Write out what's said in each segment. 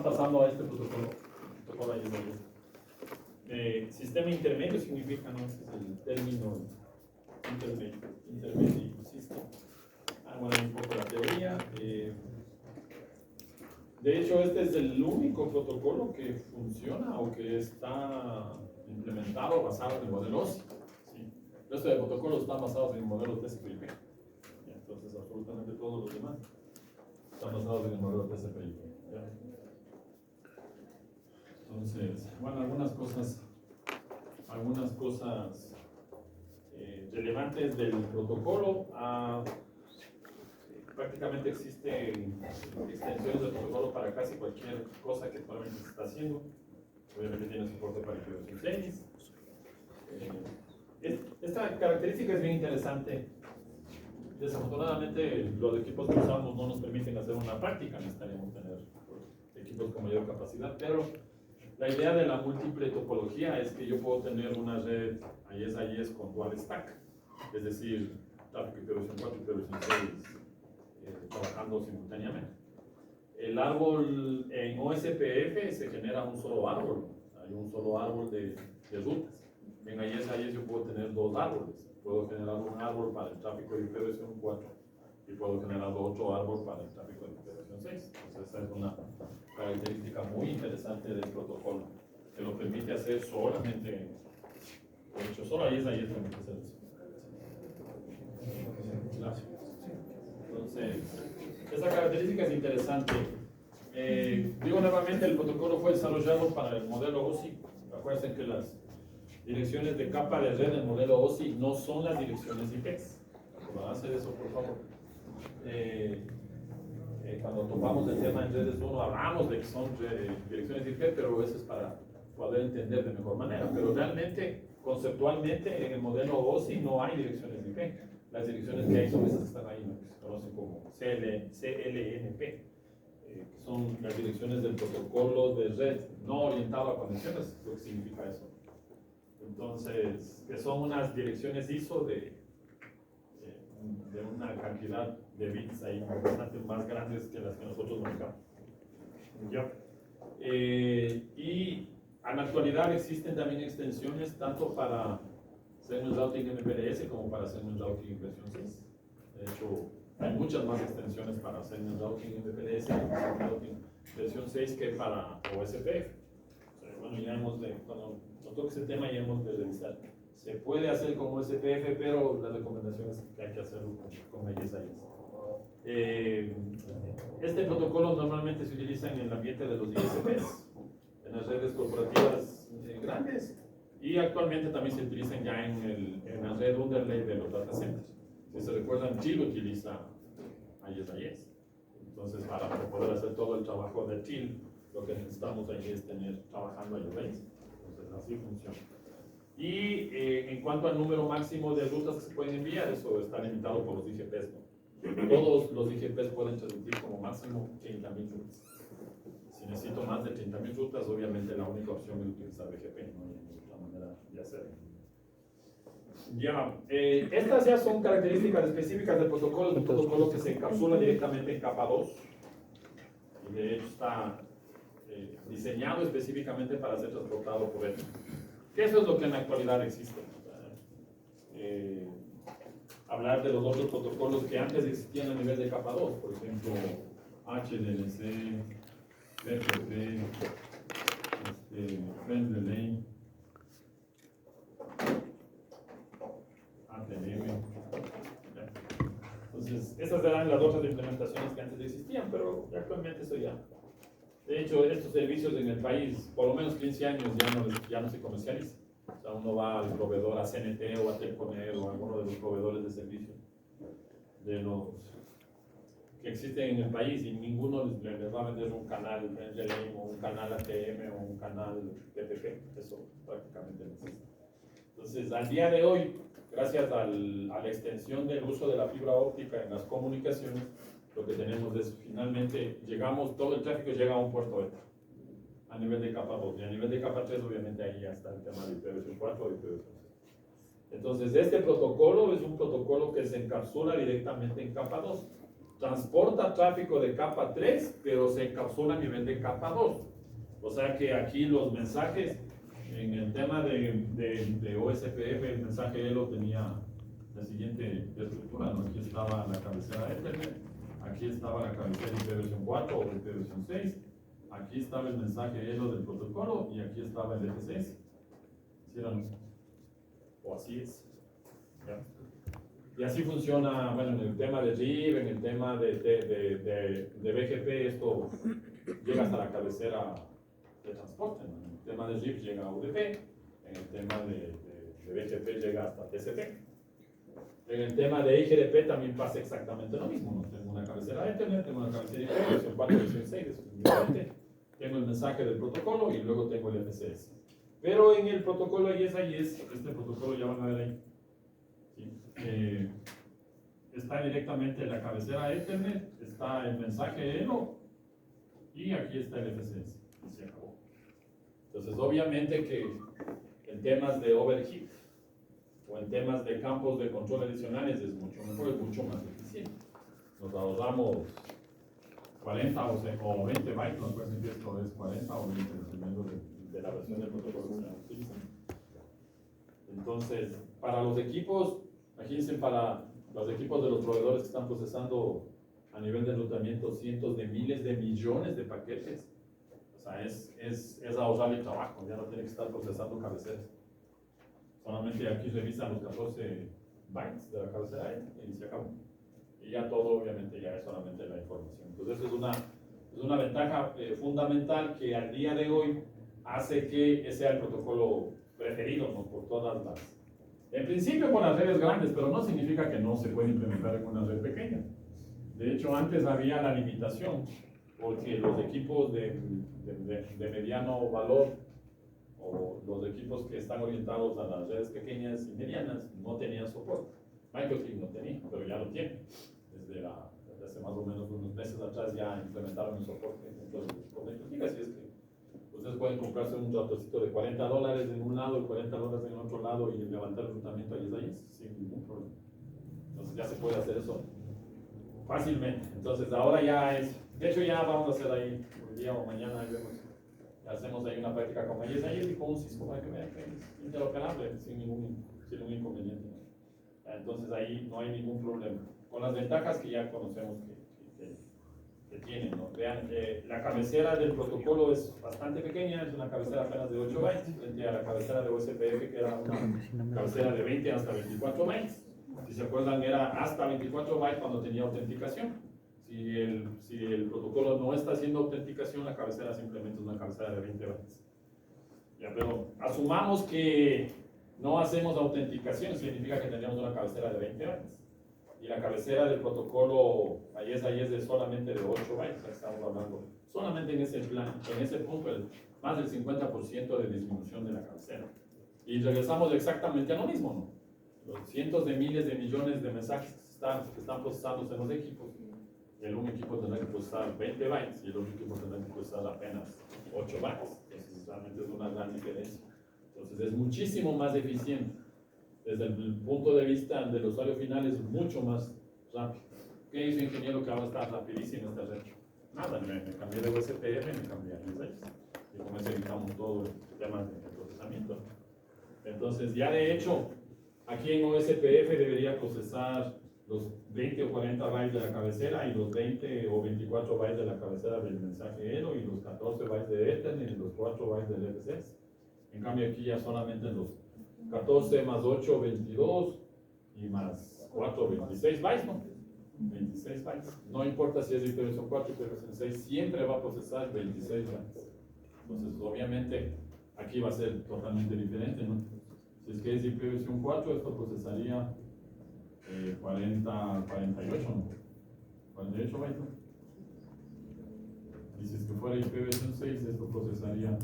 están pasando a este protocolo ISDS. Sistema intermedio significa, no, ese es el término intermedio system. Bueno, un poco la teoría. De hecho, este es el único protocolo que funciona o que está implementado basado en el modelo OSI. ¿Sí? El resto de protocolos están basados en el modelo TCP/IP. Entonces, absolutamente todos los demás están basados en el modelo TCP/IP. Entonces, bueno, algunas cosas relevantes del protocolo. Prácticamente existen extensiones del protocolo para casi cualquier cosa que actualmente se está haciendo. Obviamente tiene soporte para ipv 6. Esta característica es bien interesante. Desafortunadamente, los equipos que usamos no nos permiten hacer una práctica. Necesitaríamos tener equipos con mayor capacidad, pero la idea de la múltiple topología es que yo puedo tener una red IS con dual stack, es decir, tráfico IPv4 y IPv6 trabajando simultáneamente. El árbol en OSPF se genera un solo árbol, hay un solo árbol de rutas. En IS yo puedo tener dos árboles, puedo generar un árbol para el tráfico de IPv4 y puedo generar otro árbol para el tráfico de IPv6. Entonces esa es una característica muy interesante del protocolo, que lo permite hacer solamente, de hecho solo IS permite hacer eso. Gracias. Entonces, esa característica es interesante. Digo nuevamente, el protocolo fue desarrollado para el modelo OSI. Acuérdense que las direcciones de capa de red del modelo OSI no son las direcciones IPs. ¿Van a hacer eso, por favor? Cuando tomamos el tema en redes 1, hablamos de que son direcciones IP, pero eso es para poder entender de mejor manera. Pero realmente, conceptualmente, en el modelo OSI no hay direcciones IP. Las direcciones que hay son esas que están ahí, ¿no? Que se conocen como CLNP, que son las direcciones del protocolo de red no orientado a conexiones, lo que significa eso. Entonces, que son unas direcciones ISO de una cantidad de bits ahí bastante más grandes que las que nosotros manejamos. ¿Ya? Y en la actualidad existen también extensiones tanto para Segment Routing MPLS como para Segment Routing versión 6. De hecho, hay muchas más extensiones para Segment Routing MPLS y Segment Routing versión 6 que para OSPF. O sea, bueno, ya cuando nos toque ese tema ya hemos de revisar. Se puede hacer con OSPF, pero la recomendación es que hay que hacerlo con ISIS. Este protocolo normalmente se utiliza en el ambiente de los ISPs, en las redes corporativas grandes, y actualmente también se utilizan ya en la red underlay de los data centers. Si se recuerdan, TIL utiliza ISIS. Entonces, para poder hacer todo el trabajo de TIL, lo que necesitamos ahí es tener trabajando ISIS. Entonces, así funciona. Y en cuanto al número máximo de rutas que se pueden enviar, eso está limitado por los IGPs, ¿no? Todos los IGPs pueden transmitir como máximo 30.000 rutas. Si necesito más de 30.000 rutas, obviamente la única opción es utilizar BGP, no hay otra manera de hacerlo. Ya, estas ya son características específicas del protocolo, un protocolo que se encapsula directamente en capa 2. Y de hecho está diseñado específicamente para ser transportado por él. Que eso es lo que en la actualidad existe. Hablar de los otros protocolos que antes existían a nivel de capa 2, por ejemplo, HDLC, BGP, FriendRelay, ATM. Entonces, esas eran las otras implementaciones que antes existían, pero actualmente eso ya. De hecho, estos servicios en el país, por lo menos 15 años, ya no se comercializan. O sea, uno va al proveedor, a CNT o a Telconet o a alguno de los proveedores de servicio de los que existen en el país, y ninguno les va a vender un canal FriendRelay o un canal ATM o un canal PPP. Eso prácticamente no existe. Entonces, al día de hoy, gracias a la extensión del uso de la fibra óptica en las comunicaciones, lo que tenemos es finalmente todo el tráfico llega a un puerto beta a nivel de capa 2, y a nivel de capa 3 obviamente ahí ya está el tema de IPv4 y IPv6. Entonces este protocolo es un protocolo que se encapsula directamente en capa 2. transporta tráfico de capa 3, pero se encapsula a nivel de capa 2. O sea que aquí los mensajes, en el tema de OSPF, el mensaje ELO tenía la siguiente estructura, ¿no? Aquí estaba la cabecera Ethernet, aquí estaba la cabecera IPv4 o IPv6, aquí estaba el mensaje ELO del protocolo y aquí estaba el FCS. O así es. ¿Ya? Y así funciona, bueno, en el tema de RIB, en el tema de BGP, esto llega hasta la cabecera de transporte, ¿no? En el tema de RIB llega a UDP, en el tema de BGP llega hasta TCP. En el tema de IGRP también pasa exactamente lo mismo, ¿no? Tengo una cabecera de Ethernet, tengo una cabecera de versión 4, versión 6, eso es diferente. Tengo el mensaje del protocolo y luego tengo el FCS. Pero en el protocolo IS, este protocolo ya van a ver ahí, ¿sí? Está directamente en la cabecera Ethernet, está el mensaje ELO y aquí está el FCS. Y se acabó. Entonces, obviamente que en temas de overheat o en temas de campos de control adicionales es mucho mejor, es mucho más eficiente. Nos ahorramos 40 o 20 bytes, no recuerdo si esto es 40 o 20, dependiendo de la versión del protocolo que se utiliza. Entonces, para los equipos, imagínense, para los equipos de los proveedores que están procesando a nivel de enrutamiento cientos de miles de millones de paquetes, o sea, es ahorrarle trabajo, ya no tiene que estar procesando cabeceras. Solamente aquí revisan los 14 bytes de la cabecera y se acabó. Y ya todo, obviamente, ya es solamente la información. Entonces, eso es una ventaja fundamental que al día de hoy hace que ese sea el protocolo preferido, ¿no? Por todas las... En principio por las redes grandes, pero no significa que no se puede implementar en una red pequeña. De hecho, antes había la limitación, porque los equipos de mediano valor o los equipos que están orientados a las redes pequeñas y medianas no tenían soporte. Microchip no tenía, pero ya lo tiene. Desde hace más o menos unos meses atrás ya implementaron un soporte dentro del equipo Microchip, así es que ustedes pueden comprarse un routercito de $40 en un lado y $40 en el otro lado y levantar el enrutamiento ahí sin ningún problema. Entonces ya se puede hacer eso fácilmente. Entonces ahora ya es, de hecho ya vamos a hacer ahí, un día o mañana, ahí vemos, hacemos ahí una práctica con ellos y con un Cisco para que vean que es interoperable sin ningún inconveniente. Entonces ahí no hay ningún problema. Con las ventajas que ya conocemos que tienen, ¿no? Vean, la cabecera del protocolo es bastante pequeña, es una cabecera apenas de 8 bytes, frente a la cabecera de OSPF que era una cabecera de 20 hasta 24 bytes. Si se acuerdan, era hasta 24 bytes cuando tenía autenticación. Si el protocolo no está haciendo autenticación, la cabecera simplemente es una cabecera de 20 bytes. Ya, pero asumamos que no hacemos autenticación, significa que tendríamos una cabecera de 20 bytes. Y la cabecera del protocolo IS es solamente de 8 bytes, estamos hablando. Solamente en ese plan, en ese punto, más del 50% de disminución de la cabecera. Y regresamos exactamente a lo mismo, ¿no? Los cientos de miles de millones de mensajes que están procesados en los equipos. Un equipo tendrá que procesar 20 bytes y el otro equipo tendrá que procesar apenas 8 bytes. Entonces, realmente es una gran diferencia. Entonces, es muchísimo más eficiente. Desde el punto de vista del usuario final es mucho más rápido. ¿Qué hizo ingeniero que ahora está rapidísimo esta red? Nada, me cambié de USPF, me cambié a ISAIS. Y con eso evitamos todo el tema de procesamiento. Entonces, ya de hecho, aquí en OSPF debería procesar los 20 o 40 bytes de la cabecera y los 20 o 24 bytes de la cabecera del mensaje ELO y los 14 bytes de Ethernet y los 4 bytes del FCS. En cambio, aquí ya solamente los 14 más 8, 22 y más 4, 26 bytes, ¿no? 26 bytes. No importa si es IPv4 o IPv6, siempre va a procesar 26 bytes. Entonces, obviamente, aquí va a ser totalmente diferente, ¿no? Si es que es IPv4, esto procesaría 48, ¿no? 48 bytes, ¿no? Y si es que fuera IPv6, esto procesaría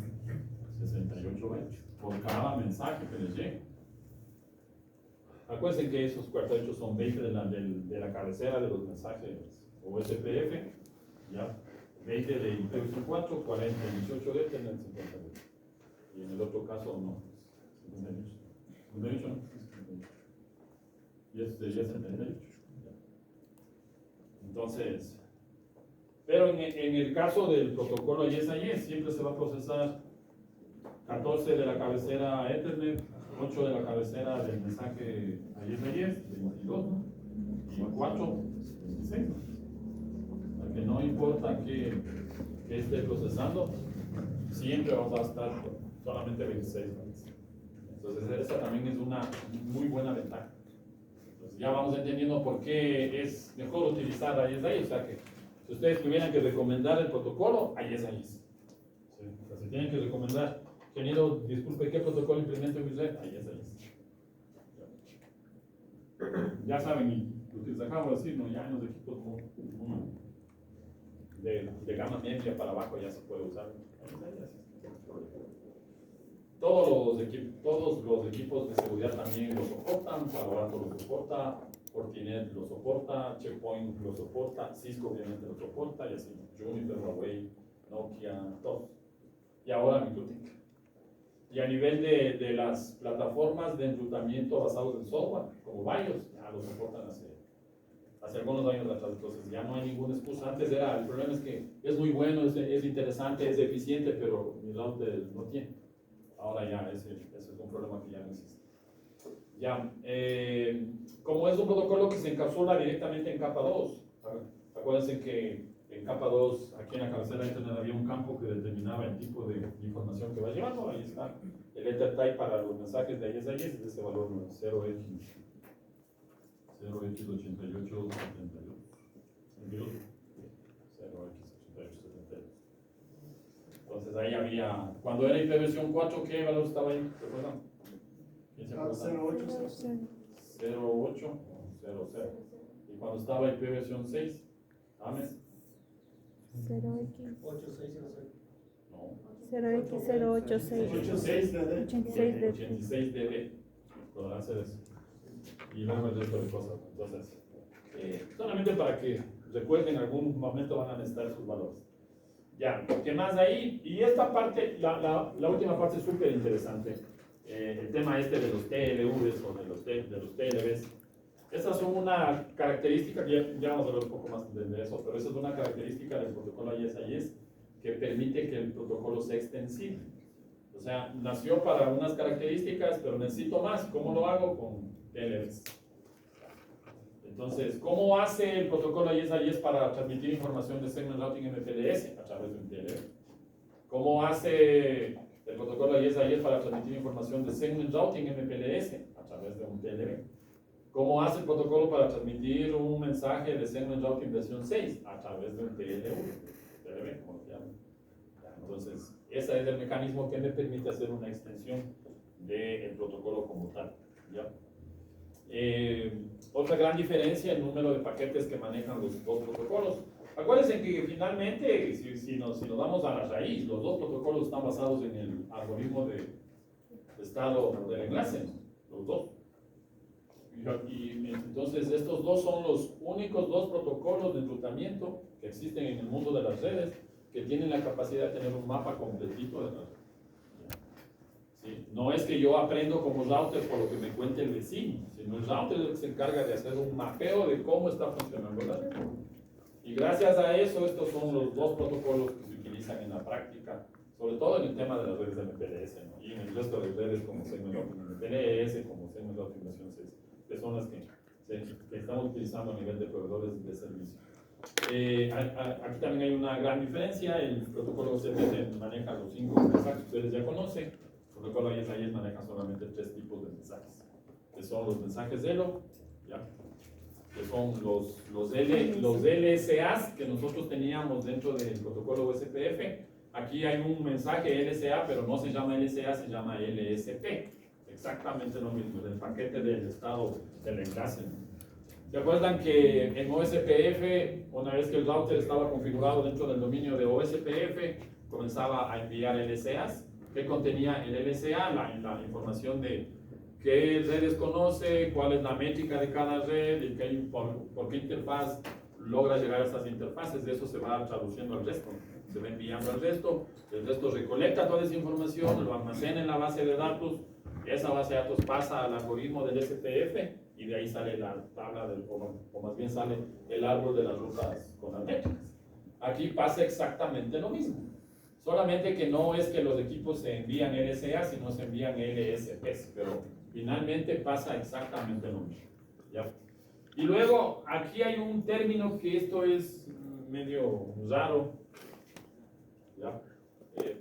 68 bytes por cada mensaje que les llegue. Acuérdense que esos 48 son 20 de la cabecera de los mensajes OSPF, ¿ya? 20 de IPv4, 40, 18 de Ethernet, 58. Y en el otro caso, no, 58. 58, ¿no? Y este ya es 78. Entonces, pero en el caso del protocolo IES-IES siempre se va a procesar 14 de la cabecera Ethernet, 8 de la cabecera del mensaje IES-IES, 22, ¿no? Y 4, 16. Porque no importa que esté procesando, siempre vamos a estar solamente 26 bytes. Entonces esa también es una muy buena ventaja. Entonces ya vamos entendiendo por qué es mejor utilizar IES-IES. O sea que si ustedes tuvieran que recomendar el protocolo, IES-IES. Sí. O sea, si tienen que recomendar, ingeniero, disculpe, ¿qué protocolo implemento en mi red? IES-IES. Ya saben, y lo que les acabo de decir, ¿no? Ya en los equipos de gama media para abajo ya se puede usar. Todos los equipos de seguridad también lo soportan, Palo Alto lo soporta, Fortinet lo soporta, Checkpoint lo soporta, Cisco obviamente lo soporta, y así, Juniper, Huawei, Nokia, todos. Y ahora MikroTik. Y a nivel de las plataformas de enrutamiento basados en software, como BIOS, ya lo soportan hace algunos años atrás, entonces ya no hay ninguna excusa. Antes era, el problema es que es muy bueno, es interesante, es eficiente, pero mi router no tiene. Ahora ya, ese es un problema que ya no existe. Ya, como es un protocolo que se encapsula directamente en capa 2, acuérdense que en capa 2, aquí en la cabecera de Internet había un campo que determinaba el tipo de información que va llevando. Ahí está el EtherType para los mensajes de IES-IES, es ese valor 0x8872. 0x8872. Entonces ahí había, cuando era IPv4 4, ¿qué valor estaba ahí? ¿Recuerdan? ¿Quién se acuerda? 0800. Y cuando estaba IPv6, ¿ames? 0x8600. No. 0x086. 86 dB. Podrán hacer eso. Y luego el resto de cosas. Entonces, solamente para que recuerden, en algún momento van a necesitar sus valores. Ya, ¿qué más ahí? Y esta parte, la última parte es súper interesante. El tema este de los TLVs o de los TLVs. Esas son una característica, ya vamos a hablar un poco más de eso, pero esa es una característica del protocolo IES-IES que permite que el protocolo sea extensible. O sea, nació para unas características, pero necesito más. ¿Cómo lo hago? Con TLVs. Entonces, ¿cómo hace el protocolo IES-IES para transmitir información de Segment Routing MPLS? A través de un TLV. ¿Cómo hace el protocolo IES-IES para transmitir información de Segment Routing MPLS? A través de un TLV. ¿Cómo hace el protocolo para transmitir un mensaje de Segment Routing versión 6? A través de un TLV, como se llama. Entonces, ese es el mecanismo que me permite hacer una extensión del protocolo como tal. ¿Ya? Otra gran diferencia, el número de paquetes que manejan los dos protocolos. Acuérdense que finalmente, si nos vamos a la raíz, los dos protocolos están basados en el algoritmo de estado del enlace, los dos. Y entonces estos dos son los únicos dos protocolos de enrutamiento que existen en el mundo de las redes que tienen la capacidad de tener un mapa completito de la red. ¿Sí? No es que yo aprendo como router por lo que me cuente el vecino, sino el router es el que se encarga de hacer un mapeo de cómo está funcionando la red. Y gracias a eso, estos son los dos protocolos que se utilizan en la práctica, sobre todo en el tema de las redes de MPLS, ¿no? Y en el resto de redes como Segment Routing MPLS, como Segment Routing versión 6, que son las que estamos utilizando a nivel de proveedores de servicio. Aquí también hay una gran diferencia. El protocolo OCPF maneja los 5 mensajes que ustedes ya conocen. El protocolo IES-IES maneja solamente 3 tipos de mensajes, que son los mensajes ELO, ¿ya? Que son los LSAs que nosotros teníamos dentro del protocolo OSPF. Aquí hay un mensaje LSA, pero no se llama LSA, se llama LSP. Exactamente lo mismo, del paquete del estado del enlace. ¿Se acuerdan que en OSPF, una vez que el router estaba configurado dentro del dominio de OSPF, comenzaba a enviar LSAs? ¿Qué contenía el LSA? La información de qué redes conoce, cuál es la métrica de cada red, y por qué interfaz logra llegar a estas interfaces. De eso se va traduciendo al resto, se va enviando al resto, el resto recolecta toda esa información, lo almacena en la base de datos, esa base de datos pasa al algoritmo del SPF y de ahí sale la tabla, o más bien sale el árbol de las rutas con las métricas. Aquí pasa exactamente lo mismo, solamente que no es que los equipos se envían LSA, sino se envían LSPs, pero finalmente pasa exactamente lo mismo, ¿ya? Y luego, aquí hay un término que esto es medio raro, ¿ya?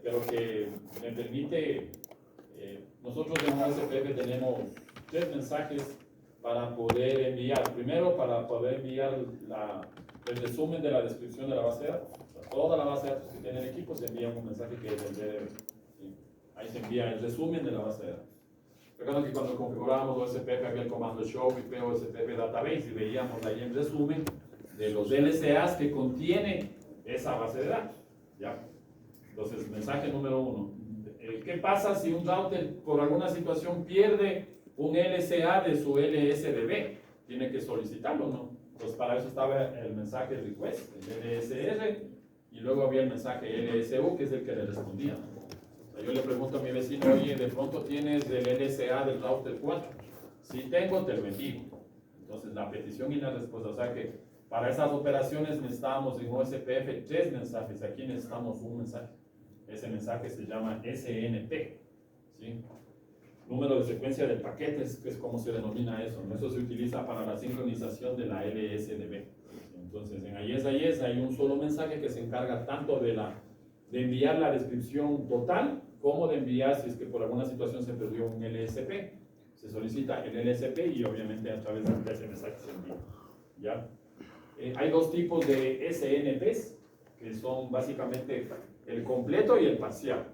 Pero que me permite, nosotros en OSPF tenemos 3 mensajes para poder enviar. Primero, para poder enviar el resumen de la descripción de la base de datos. O sea, toda la base de datos que tiene el equipo se envía un mensaje que es el DDB, ¿sí? Ahí se envía el resumen de la base de datos. Recuerdo que cuando configurábamos OSPF había el comando show y OSPF database y veíamos ahí el resumen de los LCAs que contiene esa base de datos, ¿ya? Entonces, mensaje número 1. ¿Qué pasa si un router por alguna situación pierde un LCA de su LSDB? Tiene que solicitarlo, ¿no? Entonces, para eso estaba el mensaje request, el LSR, y luego había el mensaje LSU, que es el que le respondía. O sea, yo le pregunto a mi vecino, oye, ¿de pronto tienes el LSA del router 4? Si tengo, te lo envío. Entonces, la petición y la respuesta. O sea que para esas operaciones necesitábamos en OSPF 3 mensajes. Aquí necesitamos un mensaje. Ese mensaje se llama SNP, ¿sí? Número de secuencia de paquetes, que es como se denomina eso, ¿no? Eso se utiliza para la sincronización de la LSDB. Entonces, en IES hay un solo mensaje que se encarga tanto de enviar la descripción total, como de enviar, si es que por alguna situación se perdió un LSP, se solicita el LSP y obviamente a través de ese mensaje se envía, ¿ya? Hay 2 tipos de SNPs, que son básicamente el completo y el parcial,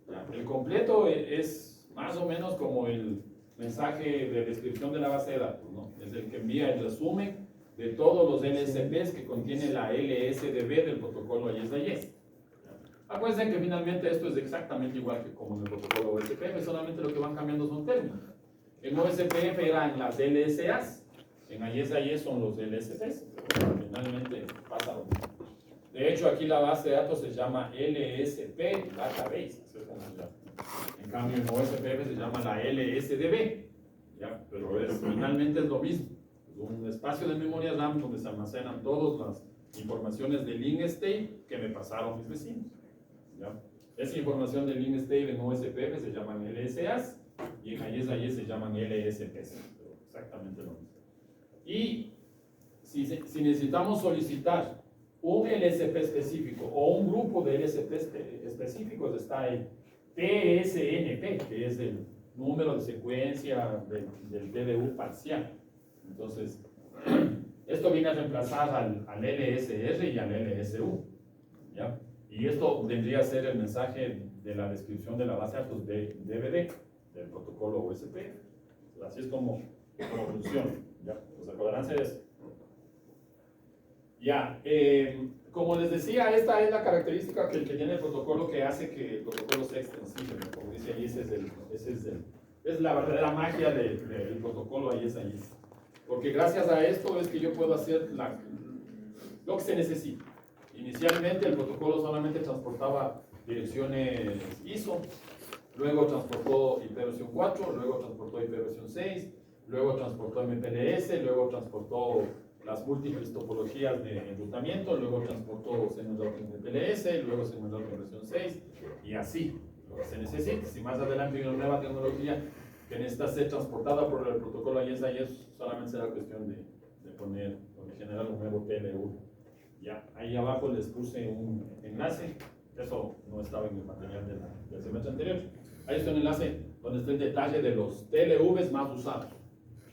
¿ya? El completo es más o menos como el mensaje de descripción de la base de datos, ¿no? Es el que envía el resumen de todos los LSPs que contiene la LSDB del protocolo IES-IES. Acuérdense que finalmente esto es exactamente igual que como en el protocolo OSPF, solamente lo que van cambiando son términos. En OSPF eran las LSAs, en IES-IES son los LSPs, finalmente pasa lo mismo. De hecho, aquí la base de datos se llama LSP Database, así es como se llama. En cambio, en OSPF se llama la LSDB, ¿ya? Pero finalmente es lo mismo. Es un espacio de memoria RAM donde se almacenan todas las informaciones del link state que me pasaron mis vecinos, ¿ya? Esa información del link state en OSPF se llaman LSAs y en IES se llaman LSPs, pero exactamente lo mismo. Y si necesitamos solicitar un LSP específico o un grupo de LSP específicos, está el TSNP, que es el número de secuencia del TDU parcial. Entonces, esto viene a reemplazar al LSR y al LSU, ¿ya? Y esto vendría a ser el mensaje de la descripción de la base de datos de DVD, del protocolo OSP. Así es como funciona, ¿ya? ¿Os acordarán de eso? Ya, como les decía, esta es la característica que tiene el protocolo que hace que el protocolo sea extensible, ¿no? Como dice ahí, es la verdadera magia del protocolo IES. Porque gracias a esto es que yo puedo hacer lo que se necesita. Inicialmente el protocolo solamente transportaba direcciones ISO, luego transportó IP versión 4, luego transportó IP versión 6, luego transportó MPLS, luego transportó las múltiples topologías de enrutamiento, luego transportó segment routing MPLS, luego segment routing versión 6, y así, lo que se necesite. Si más adelante hay una nueva tecnología que necesita ser transportada por el protocolo IES, solamente será cuestión de poner o de generar un nuevo TLU. Ya, ahí abajo les puse un enlace, eso no estaba en el material del semestre anterior. Ahí está un enlace donde está el detalle de los TLVs más usados.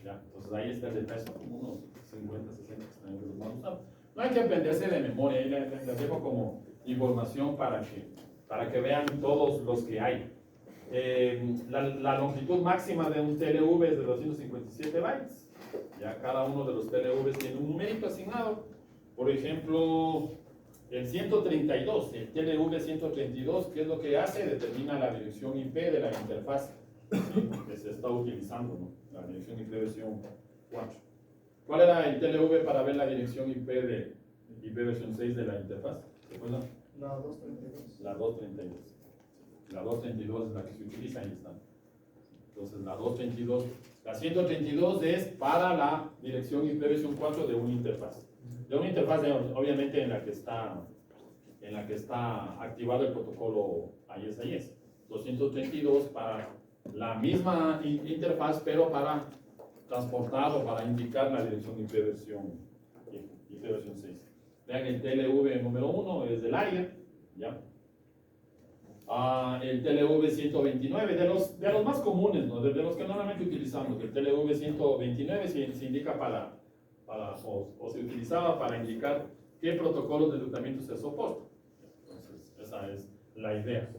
Ya, entonces ahí está el detalle, son como unos 50, 60 que están entre los más usados. No hay que aprenderse de memoria, ahí les dejo como información para que vean todos los que hay. La longitud máxima de un TLV es de 257 bytes. Ya cada uno de los TLVs tiene un numerito asignado. Por ejemplo, el 132, el TLV 132, ¿qué es lo que hace? Determina la dirección IP de la interfaz, ¿sí?, que se está utilizando, ¿no? La dirección IP versión 4. ¿Cuál era el TLV para ver la dirección IP de IP versión 6 de la interfaz? ¿Se acuerdan? La 232. La 232. La 232 es la que se utiliza, ahí está. Entonces la 232, la 132 es para la dirección IP versión 4 de una interfaz. De una interfaz, obviamente, en la que está activado el protocolo IS-IS. 232 para la misma interfaz, pero para transportar o para indicar la dirección IP versión 6. Vean, el TLV número 1 es del área, ¿ya? El TLV 129, de los más comunes, ¿no? De los que normalmente utilizamos. El TLV 129 se indica o se utilizaba para indicar qué protocolos de enrutamiento se soporta. Entonces, esa es la idea.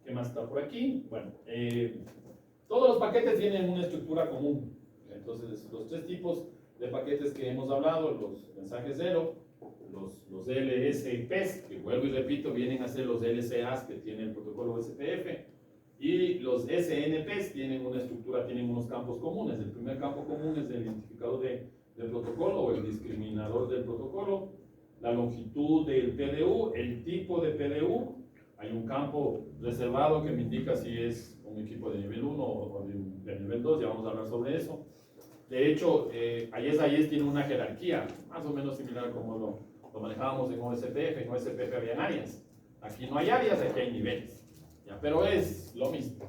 ¿Qué más está por aquí? Bueno, todos los paquetes tienen una estructura común. Entonces, los tres tipos de paquetes que hemos hablado, los mensajes cero, los LSPs, que vuelvo y repito, vienen a ser los LCAs que tiene el protocolo SPF, y los SNPs tienen una estructura, tienen unos campos comunes. El primer campo común es el identificador del protocolo o el discriminador del protocolo, la longitud del PDU, el tipo de PDU. Hay un campo reservado que me indica si es un equipo de nivel 1 o de nivel 2, ya vamos a hablar sobre eso. De hecho, IS tiene una jerarquía, más o menos similar como lo manejábamos en OSPF. En OSPF habían áreas. Aquí no hay áreas, aquí hay niveles. ¿Ya? Pero es lo mismo,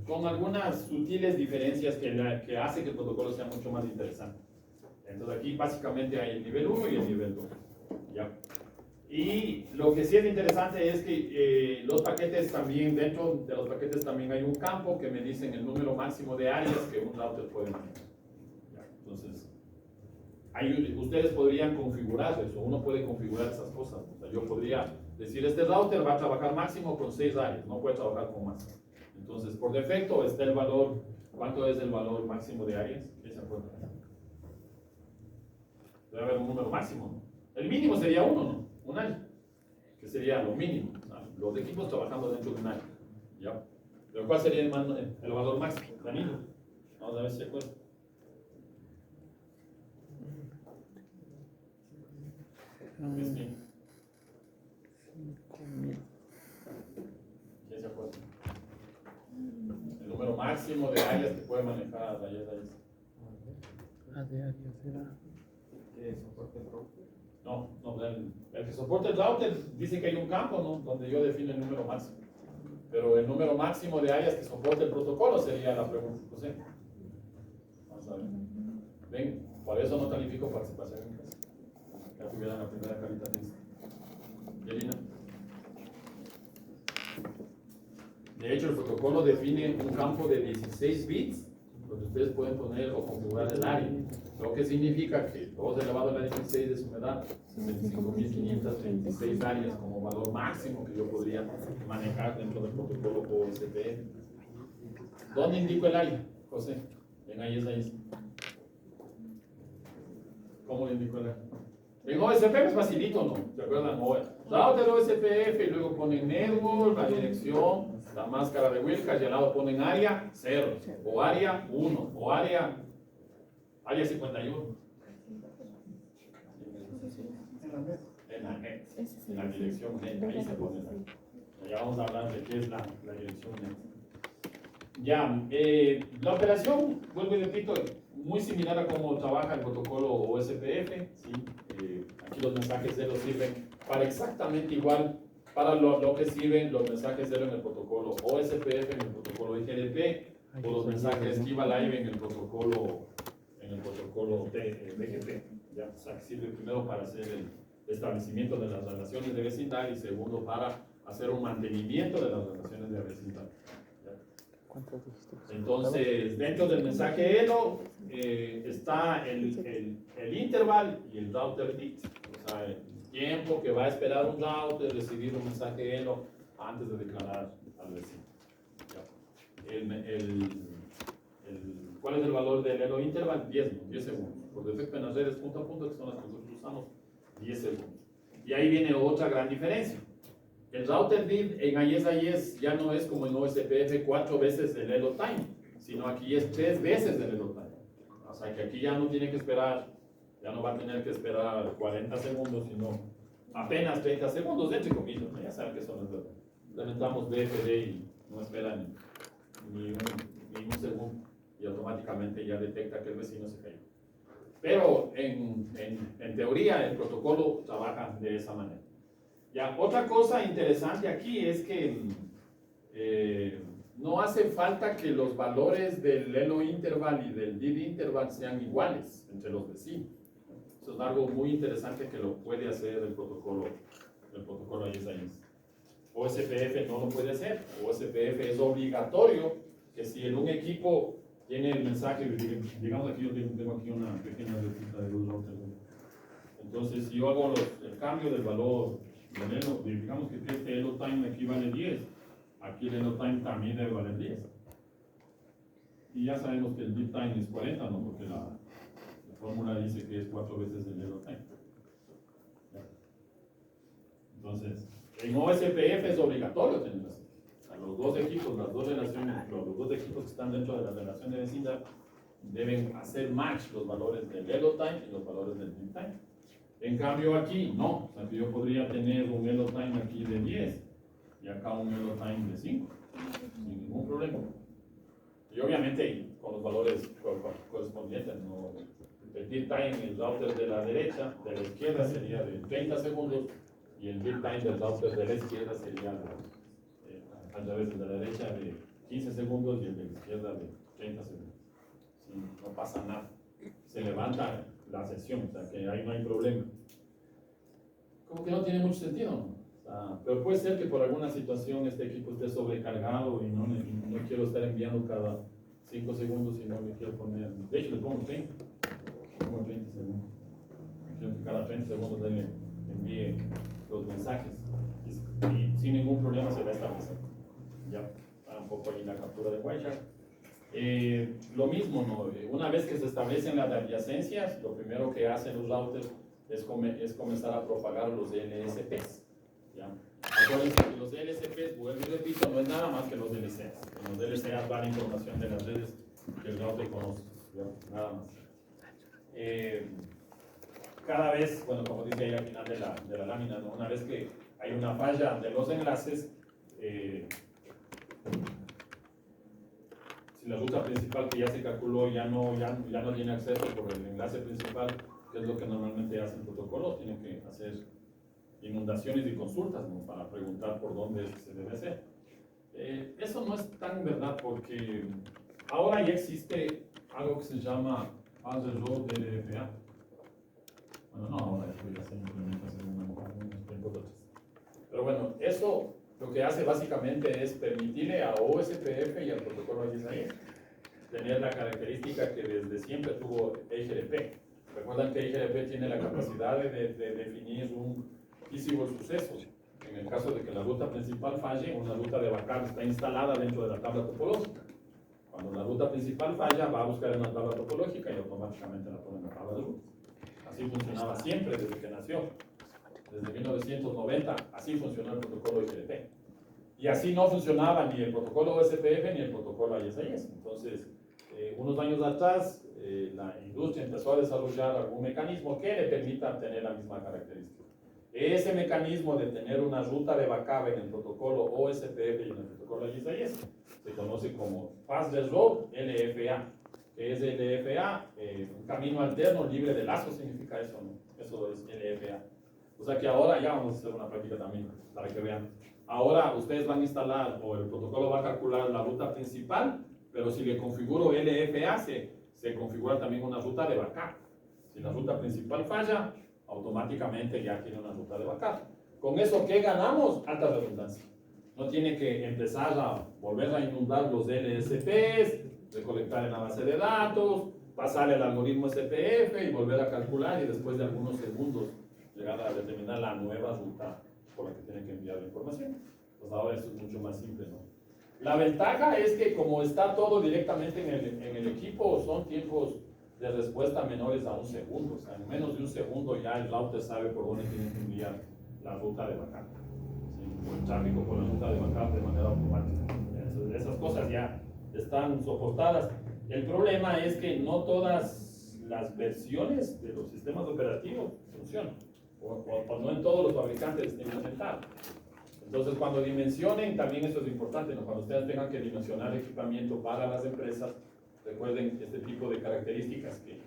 con algunas sutiles diferencias que hace que el protocolo sea mucho más interesante. Entonces aquí básicamente hay el nivel 1 y el nivel 2. ¿Ya? Y lo que sí es interesante es que los paquetes también, dentro de los paquetes también hay un campo que me dicen el número máximo de áreas que un router puede manejar. ¿Ya? Entonces, ustedes podrían configurar eso, uno puede configurar esas cosas. O sea, yo podría decir, este router va a trabajar máximo con 6 áreas, no puede trabajar con más. Entonces, por defecto está el valor, ¿cuánto es el valor máximo de áreas? ¿Qué se acuerda? Debe haber un número máximo, ¿no? El mínimo sería 1, ¿no? Un área, que sería lo mínimo. Los equipos trabajando dentro de un área. ¿Ya? Pero ¿cuál sería el valor máximo? Danilo, vamos a ver si se acuerda. ¿Quién se acuerda? El número máximo de áreas que puede manejar la IS. De áreas será. ¿Que soporte el router? No, el que soporta el router dice que hay un campo, ¿no? Donde yo defino el número máximo. Pero el número máximo de áreas que soporta el protocolo sería la pregunta, José. Vamos a ver. Ven, por eso no califico participación en clase. Ya tuvieran la primera carita lista. Yelina. De hecho, el protocolo define un campo de 16 bits donde ustedes pueden poner o configurar el área. Lo que significa que 2 elevado a la 16 de su edad, 65.536 áreas como valor máximo que yo podría manejar dentro del protocolo OSPF. ¿Dónde indico el área, José? En IS. ¿Cómo le indico el área? En OSPF es facilito, ¿no? ¿Se acuerdan? Router OSPF y luego ponen network, la dirección, la máscara de Wilcas y al lado ponen área 0 o área 1 o área 51. En la net, en la dirección net, ahí se pone ya vamos a hablar de qué es la dirección net. Ya, la operación, vuelvo y repito, muy similar a cómo trabaja el protocolo OSPF, ¿sí? Aquí los mensajes cero sirven para exactamente igual para lo que sirven los mensajes cero en el protocolo OSPF, en el protocolo IGDP, o los mensajes Kiva Live en el protocolo BGP. Ya, o sea, que sirve primero para hacer el establecimiento de las relaciones de vecindad y segundo para hacer un mantenimiento de las relaciones de vecindad. Entonces, dentro del mensaje ELO está el interval y el router bit, o sea, el tiempo que va a esperar un router recibir un mensaje ELO antes de declarar al vecino. ¿Cuál es el valor del ELO interval? 10 segundos. Por defecto en las redes punto a punto, que son las que nosotros usamos, 10 segundos. Y ahí viene otra gran diferencia. El router bit en IS ya no es como en OSPF 4 veces el ELO time, sino aquí es 3 veces el ELO time. O sea que aquí ya no tiene que esperar, ya no va a tener que esperar 40 segundos, sino apenas 30 segundos, entre comillas. Ya saben que eso no es verdad. Implementamos BFD y no esperan ni ni un segundo y automáticamente ya detecta que el vecino se cayó. Pero en teoría el protocolo trabaja de esa manera. Ya, otra cosa interesante aquí es que no hace falta que los valores del elo interval y del did interval sean iguales entre los vecinos. Eso es algo muy interesante que lo puede hacer el protocolo ISIS. OSPF no lo puede hacer. OSPF es obligatorio que si en un equipo tiene el mensaje, digamos aquí yo tengo aquí una pequeña receta de los routers. Entonces, si yo hago el cambio del valor del elo, digamos que este elo time aquí vale 10, aquí el elo time también debe valer 10. Y ya sabemos que el bit time es 40, ¿no? Porque la fórmula dice que es 4 veces el elo time. Entonces, en OSPF es obligatorio tener así. Los dos equipos, las dos relaciones, los dos equipos que están dentro de la relación de vecindad deben hacer match los valores del elo time y los valores del bit time. En cambio aquí, no. O sea, que yo podría tener un elo time aquí de 10 y acá un elo time de 5, sin ningún problema. Y obviamente con los valores correspondientes, ¿no? El bit time, el router de la derecha, de la izquierda sería de 30 segundos y el bit time del router de la izquierda sería al revés, de la derecha de 15 segundos y el de la izquierda de 30 segundos. Sí, no pasa nada. Se levanta la sesión, o sea que ahí no hay problema. Como que no tiene mucho sentido, ¿no? O sea, pero puede ser que por alguna situación este equipo esté sobrecargado y no quiero estar enviando cada 5 segundos, sino le quiero poner, de hecho le pongo 30, pongo 30 segundos. Quiero que cada 30 segundos le envíe los mensajes y sin ningún problema se va a establecer. Ya, está un poco ahí la captura de Wireshark. Lo mismo, ¿no? Una vez que se establecen las adyacencias, lo primero que hacen los routers es comenzar a propagar los LSPs. ¿Ya? Acuérdense que los LSPs, vuelvo y repito, no es nada más que los LCAs. En los LCAs va la información de las redes que el router conoce. ¿Ya? Nada más. Cada vez, bueno, como dice ahí al final de la lámina, ¿no? Una vez que hay una falla de los enlaces, si la ruta principal que ya se calculó ya no tiene acceso por el enlace principal, que es lo que normalmente hace el protocolo, tiene que hacer inundaciones y consultas, ¿no? Para preguntar por dónde es que se debe hacer. Eso no es tan verdad porque ahora ya existe algo que se llama As Resolve LFA. Bueno, no ahora, eso ya se implementa hace unos tiempos atrás. Pero bueno, eso lo que hace básicamente es permitirle a OSPF y al protocolo ISIS tener la característica que desde siempre tuvo EIGRP. Recuerdan que EIGRP tiene la capacidad de definir un feasible suceso. En el caso de que la ruta principal falle, una ruta de backup está instalada dentro de la tabla topológica. Cuando la ruta principal falla, va a buscar en la tabla topológica y automáticamente la pone en la tabla de rutas. Así funcionaba siempre desde que nació. Desde 1990, así funcionó el protocolo IGRP. Y así no funcionaba ni el protocolo OSPF ni el protocolo ISIS. Entonces, unos años atrás, la industria empezó a desarrollar algún mecanismo que le permita tener la misma característica. Ese mecanismo de tener una ruta de backup en el protocolo OSPF y en el protocolo ISIS se conoce como Fastest Road LFA. ¿Qué es LFA? Un camino alterno libre de lazos significa eso, ¿no? Eso es LFA. O sea que ahora ya vamos a hacer una práctica también para que vean. Ahora ustedes van a instalar o el protocolo va a calcular la ruta principal, pero si le configuro LFA se configura también una ruta de backup. Si la ruta principal falla, automáticamente ya tiene una ruta de backup. Con eso, ¿qué ganamos? Alta redundancia. No tiene que empezar a volver a inundar los LSPs, recolectar en la base de datos, pasar el algoritmo SPF y volver a calcular y después de algunos segundos llegar a determinar la nueva ruta por la que tiene que enviar la información. Pues ahora esto es mucho más simple, ¿no? La ventaja es que como está todo directamente en el equipo, son tiempos de respuesta menores a un segundo. O sea, en menos de un segundo ya el router sabe por dónde tiene que enviar la ruta de backup. ¿Sí? O el tráfico por la ruta de backup de manera automática. Esas cosas ya están soportadas. El problema es que no todas las versiones de los sistemas operativos funcionan. O no en todos los fabricantes están implementados. Entonces, cuando dimensionen, también eso es importante, ¿no? Cuando ustedes tengan que dimensionar equipamiento para las empresas, recuerden este tipo de características que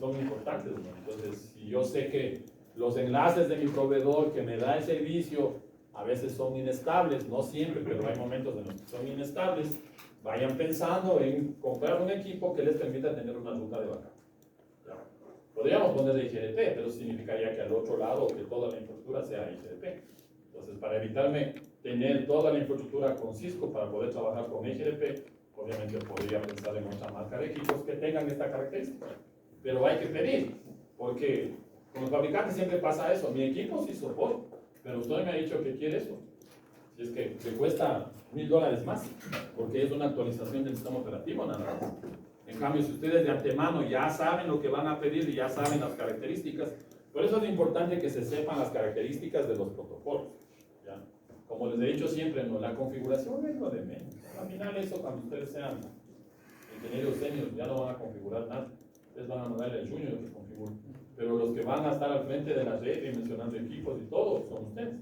son importantes, ¿no? Entonces, si yo sé que los enlaces de mi proveedor que me da el servicio a veces son inestables, no siempre, pero hay momentos en los que son inestables, vayan pensando en comprar un equipo que les permita tener una ruta de backup. ¿Ya? Podríamos ponerle IGRP, pero eso significaría que al otro lado que toda la infraestructura sea IGRP. Entonces, para evitarme tener toda la infraestructura con Cisco para poder trabajar con IGRP, obviamente podría pensar en otra marca de equipos que tengan esta característica. Pero hay que pedir, porque con los fabricantes siempre pasa eso. Mi equipo sí soporta, pero usted me ha dicho que quiere eso. Si es que le cuesta $1000 más, porque es una actualización del sistema operativo nada más. En cambio, si ustedes de antemano ya saben lo que van a pedir y ya saben las características, por eso es importante que se sepan las características de los protocolos. ¿Ya? Como les he dicho siempre, ¿no? La configuración es lo de menos. Al final eso, cuando ustedes sean ingenieros seniors, ya no van a configurar nada. Ustedes van a mandarle al junior que configure. Pero los que van a estar al frente de la red, dimensionando equipos y todo, son ustedes.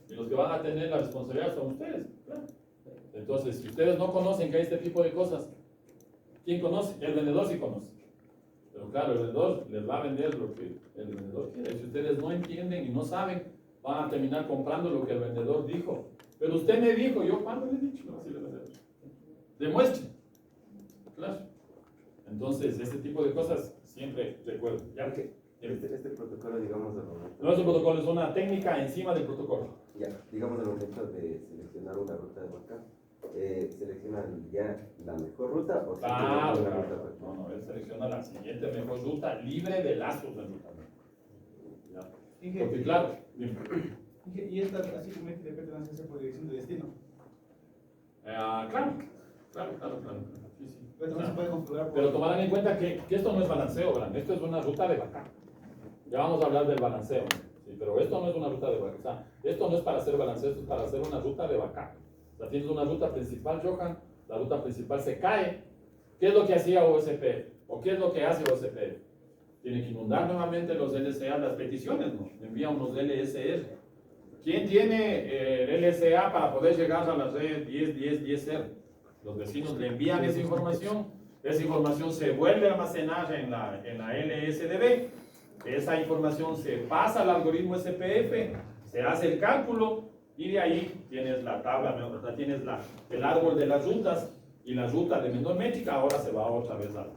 Y los que van a tener la responsabilidad son ustedes. Claro. Entonces, si ustedes no conocen que hay este tipo de cosas, ¿quién conoce? El vendedor sí conoce. Pero claro, el vendedor les va a vender lo que el vendedor quiere. Si ustedes no entienden y no saben, van a terminar comprando lo que el vendedor dijo. Pero usted me dijo, ¿yo cuándo le he dicho? No, así le vendedor. Demuestre. Claro. Entonces, este tipo de cosas siempre recuerdo. ¿Ya? Este protocolo, digamos, al momento. No es un protocolo, es una técnica encima del protocolo. Ya, digamos, al momento de seleccionar una ruta de backup, ¿seleccionan ya la mejor ruta o Claro, seleccionan una claro. ruta cualquiera? No, él selecciona la siguiente mejor ruta libre de lazos de ruta. ¿Ya? Porque claro, dime. Y esta, así como es que de repente van a hacer por dirección de destino. Claro. Sí, sí. Pero también se puede configurar por... Pero tomarán en cuenta que esto no es balanceo, ¿verdad? Esto es una ruta de backup. Ya vamos a hablar del balanceo, ¿sí? Pero esto no es una ruta de backup. O sea, esto no es para hacer balanceo, esto es para hacer una ruta de backup. O sea, tienes una ruta principal, Johan, la ruta principal se cae. ¿Qué es lo que hacía OSPF? ¿O qué es lo que hace OSPF? Tiene que inundar nuevamente los LSA, las peticiones, ¿no? Envía unos LSR. ¿Quién tiene el LSA para poder llegar a la red 10.10.10R? Los vecinos le envían esa información se vuelve a almacenar en la LSDB, esa información se pasa al algoritmo SPF, se hace el cálculo y de ahí tienes la tabla, tienes el árbol de las rutas y la ruta de menor métrica ahora se va otra vez a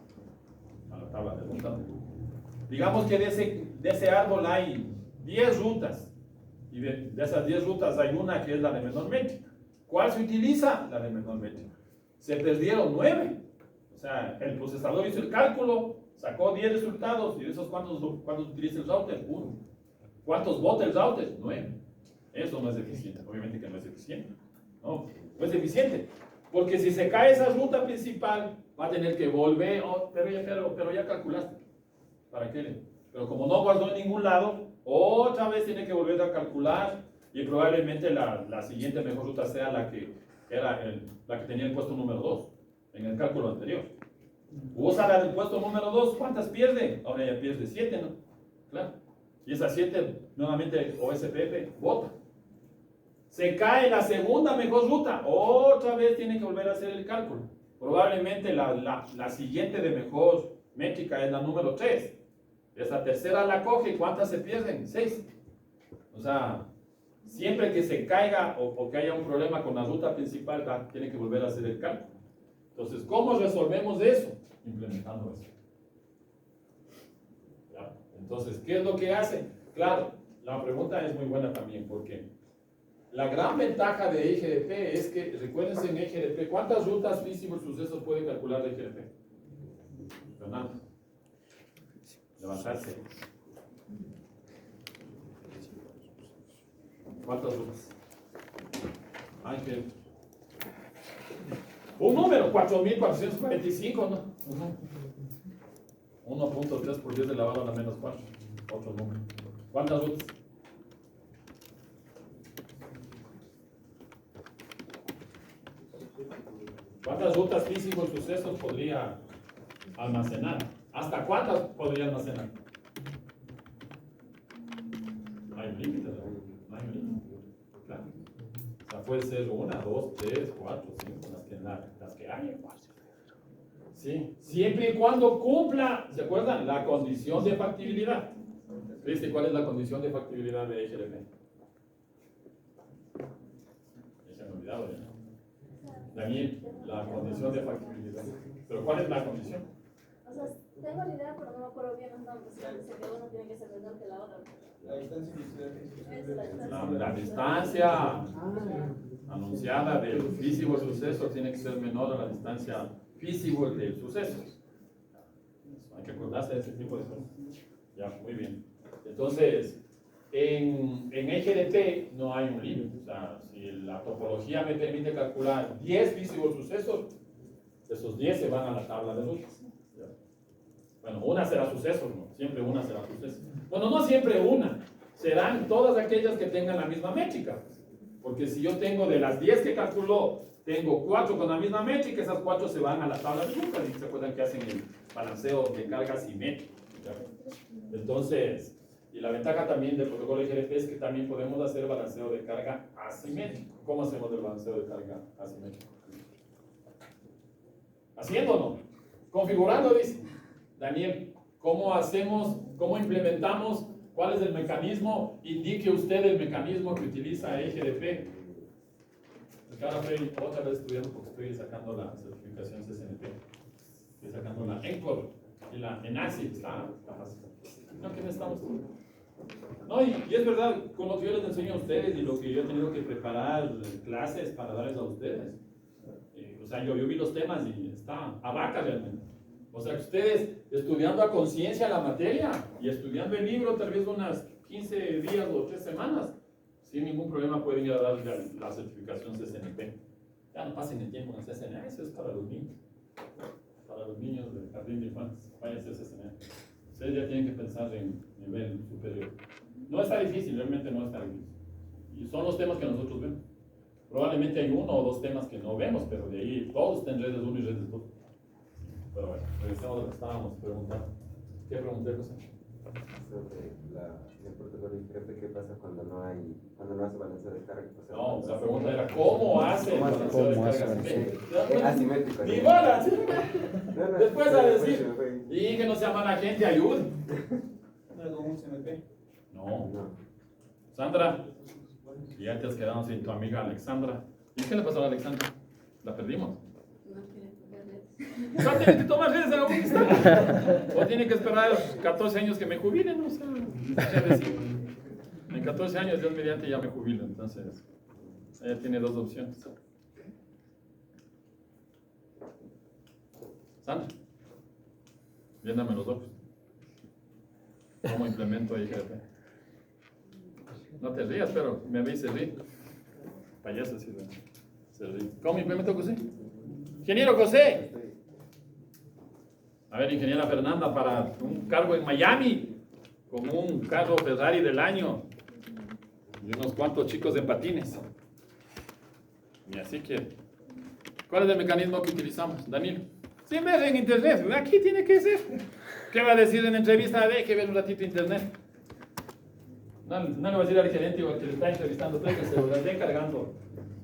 la tabla de rutas. Digamos que de ese árbol hay 10 rutas y de esas 10 rutas hay una que es la de menor métrica. ¿Cuál se utiliza? La de menor métrica. Se perdieron 9. O sea, el procesador hizo el cálculo, sacó 10 resultados y de esos cuántos utiliza el router? 1. ¿Cuántos bota el router? 9. Eso no es eficiente, obviamente que no es eficiente. No es eficiente. Porque si se cae esa ruta principal, va a tener que volver, pero ya calculaste. ¿Para qué? Pero como no guardó en ningún lado, otra vez tiene que volver a calcular y probablemente la siguiente mejor ruta sea la que tenía el puesto número 2 en el cálculo anterior. Usa la del puesto número 2, ¿cuántas pierde? Ahora ya pierde 7, ¿no? Claro. Y esas 7 nuevamente OSPF vota. Se cae la segunda mejor ruta, otra vez tiene que volver a hacer el cálculo. Probablemente la siguiente de mejor métrica es la número 3. Esa tercera la coge, ¿cuántas se pierden? 6. O sea, siempre que se caiga o que haya un problema con la ruta principal, tiene que volver a hacer el cálculo. Entonces, ¿cómo resolvemos eso? Implementando eso. ¿Ya? Entonces, ¿qué es lo que hace? Claro, la pregunta es muy buena también, porque la gran ventaja de IGRP es que, recuérdense en IGRP, ¿cuántas rutas Feasible Sucesos puede calcular de IGRP? Fernando. Levantarse. ¿Cuántas rutas? Hay que... Un número, 4.445, ¿no? 1.3 por 10 elevado a la menos 4. Otro número. ¿Cuántas rutas? ¿Cuántas rutas físicos sucesos podría almacenar? ¿Hasta cuántas podría almacenar? Hay un límite, ¿no? No hay un límite. Claro. puede ser 1, 2, 3, 4, 5, las que hay. Sí, siempre y cuando cumpla, ¿se acuerdan? La condición de factibilidad. ¿Viste cuál es la condición de factibilidad de HLP? Ya se me ha olvidado ya. Daniel, la condición de factibilidad. ¿Pero cuál es la condición? O sea, tengo la idea, pero no me acuerdo bien los nombres. Dice que uno tiene que ser menor que la otra. La distancia inicial Es la distancia. La distancia anunciada del físico suceso tiene que ser menor a la distancia física del suceso. Hay que acordarse de ese tipo de cosas. Ya, muy bien. Entonces, en HLP no hay un límite. O sea, si la topología me permite calcular 10 físicos sucesos, esos 10 se van a la tabla de rutas. Bueno, una será suceso, ¿no? Siempre una será suceso. Bueno, no siempre una. Serán todas aquellas que tengan la misma métrica. Porque si yo tengo de las 10 que calculó, tengo 4 con la misma métrica, esas 4 se van a la tabla de rutas y se acuerdan que hacen el balanceo de carga simétrico. Entonces, y la ventaja también del protocolo HLP es que también podemos hacer balanceo de carga asimétrico. ¿Cómo hacemos el balanceo de carga asimétrico? ¿Haciendo o no? Configurando, dice Daniel. ¿Cómo hacemos, cómo implementamos? ¿Cuál es el mecanismo? Indique usted el mecanismo que utiliza HLP. Porque ahora estoy otra vez estudiando porque estoy sacando la certificación CCNP. Estoy sacando la ENCOR y la ENACI. Está fácil. No, ¿qué me estamos? No, y es verdad, con lo que yo les enseño a ustedes y lo que yo he tenido que preparar clases para darles a ustedes. O sea, yo vi los temas y está a vaca realmente. O sea, que ustedes estudiando a conciencia la materia y estudiando el libro tal vez unas 15 días o 3 semanas, sin ningún problema pueden ir a dar la certificación CCNP. Ya no pasen el tiempo en el CCNA, eso es para los niños. Para los niños del jardín de infantes, váyanse a CCNA. Ustedes ya tienen que pensar en nivel superior. No está difícil, realmente no está difícil. Y son los temas que nosotros vemos. Probablemente hay 1 o 2 temas que no vemos, pero de ahí todos están redes 1 y redes 2. Pero bueno, regresemos a lo que estábamos preguntando. ¿Qué pregunté, José? Sobre el protocolo IGRP, ¿qué pasa cuando no hace balanceo de carga? O sea, No, la pregunta era ¿cómo hace el balanceo de carga asimétrico? Asimétrico. Ni bola, ¿sí? No, Después a me decir, fue. y que no se llama la gente, ayude. No, como un CMP. No. No. Sandra, ya te has quedado sin tu amiga Alexandra. ¿Y qué le pasó a Alexandra? ¿La perdimos? No quiere cogerle. ¿No tiene que tomar redes en algún instante? ¿O tiene que esperar 14 años que me jubilen? O sea, ya decir, en 14 años, Dios mediante, ya me jubilo. Entonces, ella tiene 2 opciones. Sandra, viéndame los ojos. ¿Cómo implemento IGRP? No te rías, pero me veis ríe. Payaso, sí, se ríe. ¿Cómo implemento José? Ingeniero José. A ver, ingeniera Fernanda, para un cargo en Miami, con un carro Ferrari del año y unos cuantos chicos en patines. Y así que, ¿cuál es el mecanismo que utilizamos, Daniel? Sin ver en internet, aquí tiene que ser. ¿Qué va a decir en entrevista? Que ver un ratito internet. No le va a decir al gerente o al que le está entrevistando, que se lo esté cargando.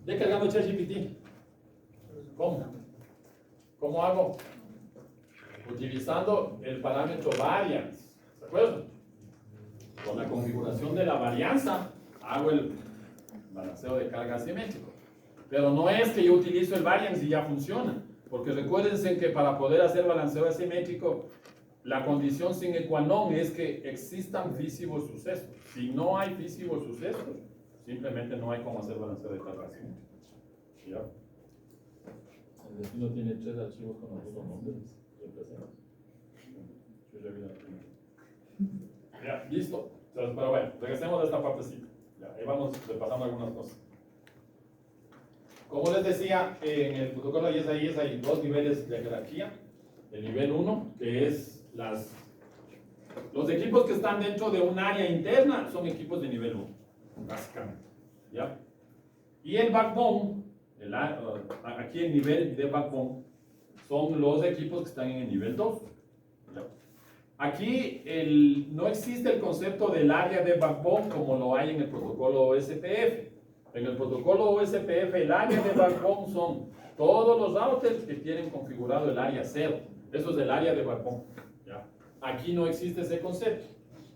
Descargando ChatGPT. ¿Cómo? ¿Cómo hago? Utilizando el parámetro variance. ¿De acuerdo? Con la configuración de la varianza hago el balanceo de carga asimétrico. Pero no es que yo utilizo el variance y ya funciona. Porque recuérdense que para poder hacer balanceo asimétrico, la condición sine qua non es que existan físicos sucesos. Si no hay físicos sucesos, simplemente no hay cómo hacer balanceo de carga asimétrico. ¿Ya? El destino tiene 3 archivos con los mismos nombres. Ya, listo. Entonces, pero bueno, regresemos a esta partecita. Ya, ahí vamos repasando algunas cosas. Como les decía, en el protocolo de IES hay 2 niveles de jerarquía. El nivel 1, que es los equipos que están dentro de un área interna, son equipos de nivel 1, básicamente. ¿Ya? Y el backbone, aquí el nivel de backbone, son los equipos que están en el nivel 2. ¿Ya? Aquí no existe el concepto del área de backbone como lo hay en el protocolo SPF. En el protocolo OSPF, el área de backbone son todos los routers que tienen configurado el área 0. Eso es el área de backbone. ¿Ya? Aquí no existe ese concepto.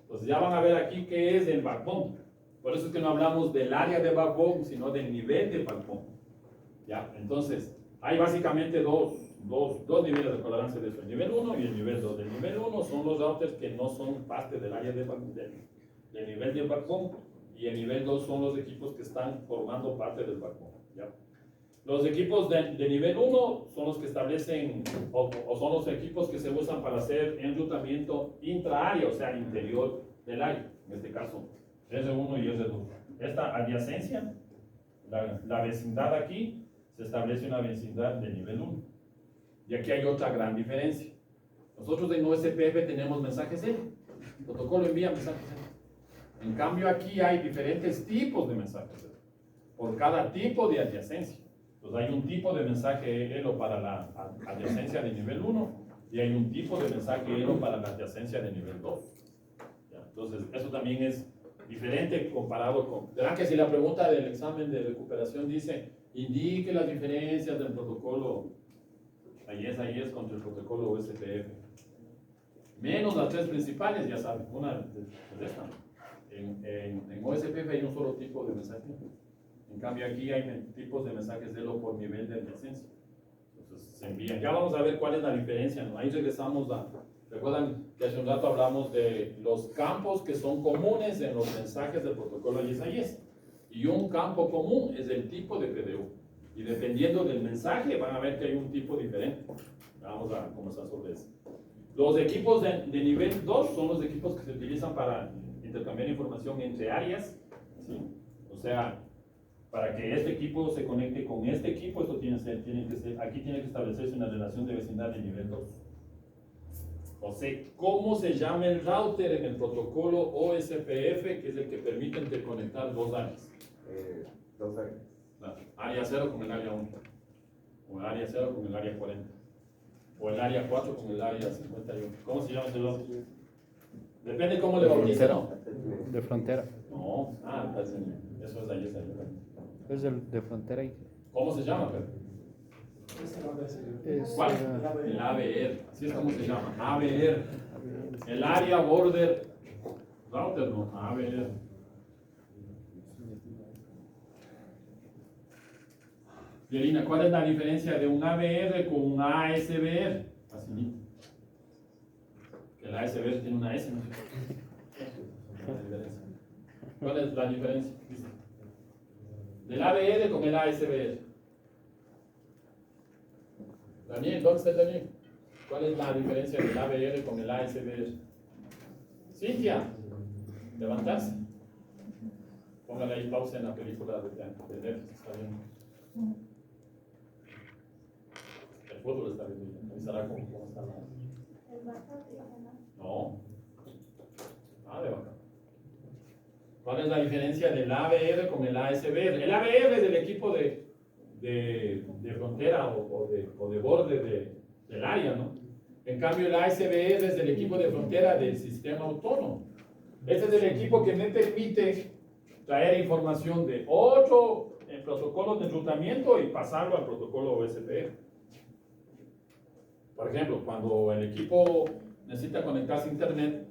Entonces ya van a ver aquí qué es el backbone. Por eso es que no hablamos del área de backbone, sino del nivel de backbone. ¿Ya? Entonces, hay básicamente dos niveles de tolerancia de eso, el nivel 1 y el nivel 2. El nivel 1 son los routers que no son parte del área de backbone, del nivel de backbone, y el nivel 2 son los equipos que están formando parte del backbone. ¿Ya? Los equipos de nivel 1 son los que establecen, o son los equipos que se usan para hacer enrutamiento intraárea, o sea, al interior del área, en este caso R1 y R2. Esta adyacencia, la vecindad aquí, se establece una vecindad de nivel 1. Y aquí hay otra gran diferencia. Nosotros en OSPF tenemos mensajes L. El protocolo envía mensajes L. En cambio aquí hay diferentes tipos de mensajes L, por cada tipo de adyacencia. Entonces hay un tipo de mensaje Elo para la adyacencia de nivel 1 y hay un tipo de mensaje Elo para la adyacencia de nivel 2. ¿Ya? Entonces eso también es diferente comparado con... Verán que si la pregunta del examen de recuperación dice indique las diferencias del protocolo, ahí es contra el protocolo OSPF. Menos las tres principales, ya saben, una de esta. En OSPF hay un solo tipo de mensaje. En cambio aquí hay tipos de mensajes Elo por nivel de adyacencia. Entonces se envían. Ya vamos a ver cuál es la diferencia, ¿no? Ahí regresamos a... Recuerdan que hace un rato hablamos de los campos que son comunes en los mensajes del protocolo ISIS. Y un campo común es el tipo de PDU. Y dependiendo del mensaje van a ver que hay un tipo diferente. Vamos a conversar sobre eso. Los equipos de nivel 2 son los equipos que se utilizan para intercambiar información entre áreas. ¿Sí? O sea, para que este equipo se conecte con este equipo, esto aquí tiene que establecerse una relación de vecindad de nivel 2. O sea, ¿cómo se llama el router en el protocolo OSPF, que es el que permite interconectar dos áreas? Dos áreas. Área 0 con el área 1, o el área 0 con el área 40, o el área 4 con el área 51. ¿Cómo se llama ese router? Depende cómo le bauticen, ¿no? De frontera. No, eso es ahí. Es el de frontera. ¿Cómo se llama, Pedro? ¿Cuál? El ABR, así es como se llama, ABR. El Area Border Router, no, ABR. Violina, ¿cuál es la diferencia de un ABR con un ASBR? Así. El ASBR tiene una S, ¿no? ¿Cuál es la diferencia? Del ABR con el ASBR. Daniel, ¿dónde está Daniel? ¿Cuál es la diferencia del ABR con el ASBR? Cintia, levantarse. Póngale ahí pausa en la película de Netflix, está bien. El fútbol está bien, avisará cómo está la... El backup, No. De vaca. ¿Cuál es la diferencia del ABR con el ASBR? El ABR es el equipo de frontera o de borde del área, ¿no? En cambio, el ASBR es el equipo de frontera del sistema autónomo. Ese es el equipo que me permite traer información de otro protocolo de enrutamiento y pasarlo al protocolo OSPF. Por ejemplo, cuando el equipo necesita conectarse a internet,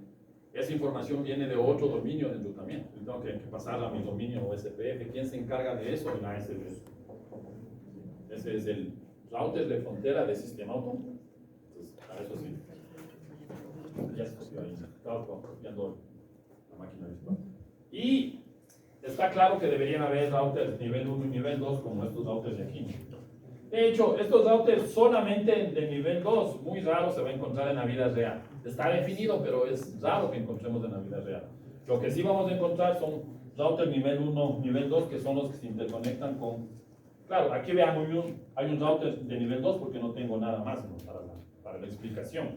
esa información viene de otro dominio de enrutamiento. Yo tengo que pasarla a mi dominio OSPF. ¿Quién se encarga de eso? El ASBR. Ese es el router de frontera del sistema autónomo. Entonces, a eso sí. Ya se copió ahí. Estaba copiando la máquina virtual. Y está claro que deberían haber routers nivel 1 y nivel 2 como estos routers de aquí. De hecho, estos routers solamente de nivel 2, muy raro se va a encontrar en la vida real. Está definido, pero es raro que encontremos en la vida real. Lo que sí vamos a encontrar son routers nivel 1, nivel 2, que son los que se interconectan con... Claro, aquí vean muy bien, hay un router de nivel 2 porque no tengo nada más, ¿no? para la explicación.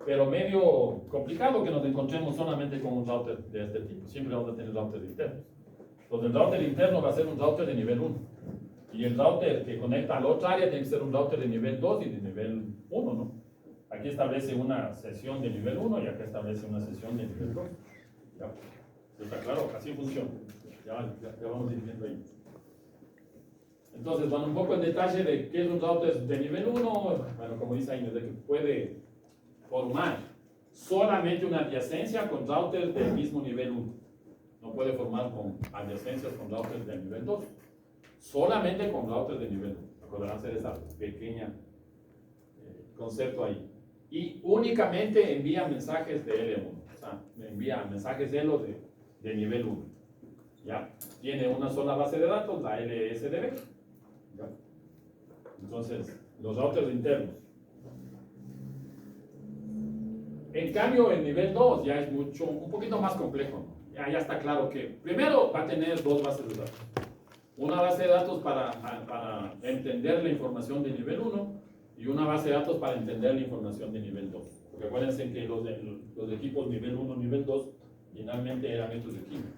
Pero medio complicado que nos encontremos solamente con un router de este tipo. Siempre vamos a tener routers internos. Entonces el router interno va a ser un router de nivel 1. Y el router que conecta a la otra área tiene que ser un router de nivel 2 y de nivel 1, ¿no? Aquí establece una sesión de nivel 1 y acá establece una sesión de nivel 2. ¿Ya? ¿Está claro? Así funciona. Ya vamos a ir viendo ahí. Entonces, bueno, un poco en detalle de qué es un router de nivel 1, bueno, como dice ahí, de que puede formar solamente una adyacencia con routers del mismo nivel 1. No puede formar con adyacencias con routers del nivel 2. Solamente con routers de nivel 1. Recordarán hacer esa pequeña concepto ahí. Y únicamente envía mensajes de L1. O sea, envía mensajes de nivel 1. ¿Ya? Tiene una sola base de datos, la LSDB. ¿Ya? Entonces, los routers internos. En cambio, el nivel 2 ya es un poquito más complejo, ¿no? Ya está claro que primero va a tener dos bases de datos. Una base de datos para entender la información de nivel 1 y una base de datos para entender la información de nivel 2. Porque acuérdense que los equipos nivel 1, nivel 2, finalmente eran estos equipos.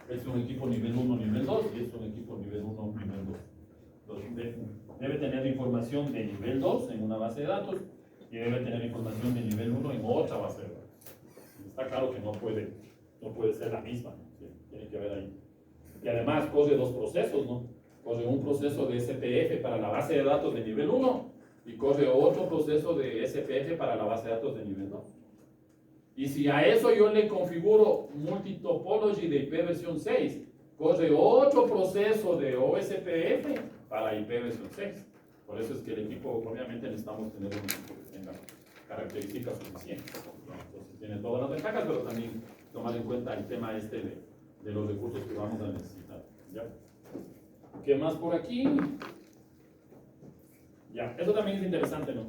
Es un equipo nivel 1, nivel 2 y es un equipo nivel 1, nivel 2. Entonces, debe tener información de nivel 2 en una base de datos y debe tener información de nivel 1 en otra base de datos. Está claro que no puede ser la misma, ¿no? Sí, tiene que haber ahí. Y además corre dos procesos, ¿no? Corre un proceso de SPF para la base de datos de nivel 1 y corre otro proceso de SPF para la base de datos de nivel 2. Y si a eso yo le configuro multitopology de IP versión 6, corre otro proceso de OSPF para IP versión 6. Por eso es que el equipo, obviamente, necesitamos tener un equipo que tenga características suficientes, ¿no? Entonces tiene todas las ventajas, pero también tomar en cuenta el tema de los recursos que vamos a necesitar. ¿Ya? ¿Qué más por aquí? Ya, eso también es interesante, ¿no?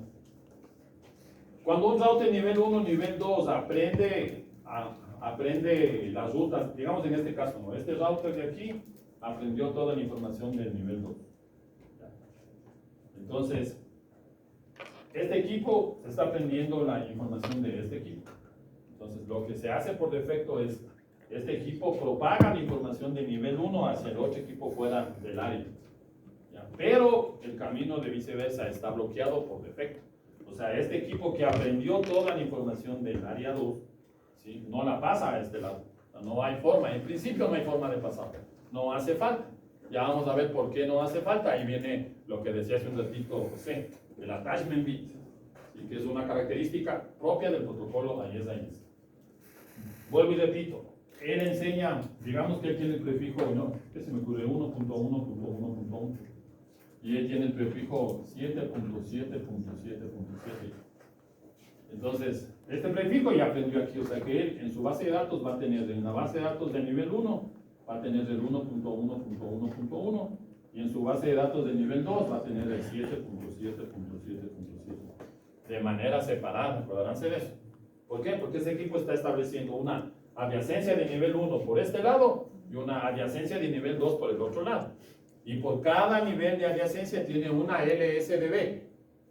Cuando un router nivel 1, nivel 2 aprende las rutas, digamos en este caso, ¿no? Este router de aquí aprendió toda la información del nivel 2. ¿Ya? Entonces, este equipo está aprendiendo la información de este equipo. Entonces, lo que se hace por defecto es, este equipo propaga la información de nivel 1 hacia el otro equipo fuera del área. ¿Ya? Pero el camino de viceversa está bloqueado por defecto. O sea, este equipo que aprendió toda la información del área 2, ¿sí? No la pasa a este lado. O sea, no hay forma, en principio no hay forma de pasar. No hace falta. Ya vamos a ver por qué no hace falta. Ahí viene lo que decía hace un ratito José, el attachment bit, ¿sí? Que es una característica propia del protocolo AES-AES. Vuelvo y repito, él enseña, digamos que él tiene el prefijo, no, que se me ocurre 1.1.1.1, y él tiene el prefijo 7.7.7.7. Entonces, este prefijo ya aprendió aquí, o sea que él en su base de datos va a tener, en una base de datos de nivel 1, va a tener el 1.1.1.1, y en su base de datos de nivel 2 va a tener el 7.7.7.7, de manera separada, ¿recordarán ser eso? ¿Por qué? Porque ese equipo está estableciendo una adyacencia de nivel 1 por este lado y una adyacencia de nivel 2 por el otro lado. Y por cada nivel de adyacencia tiene una LSDB,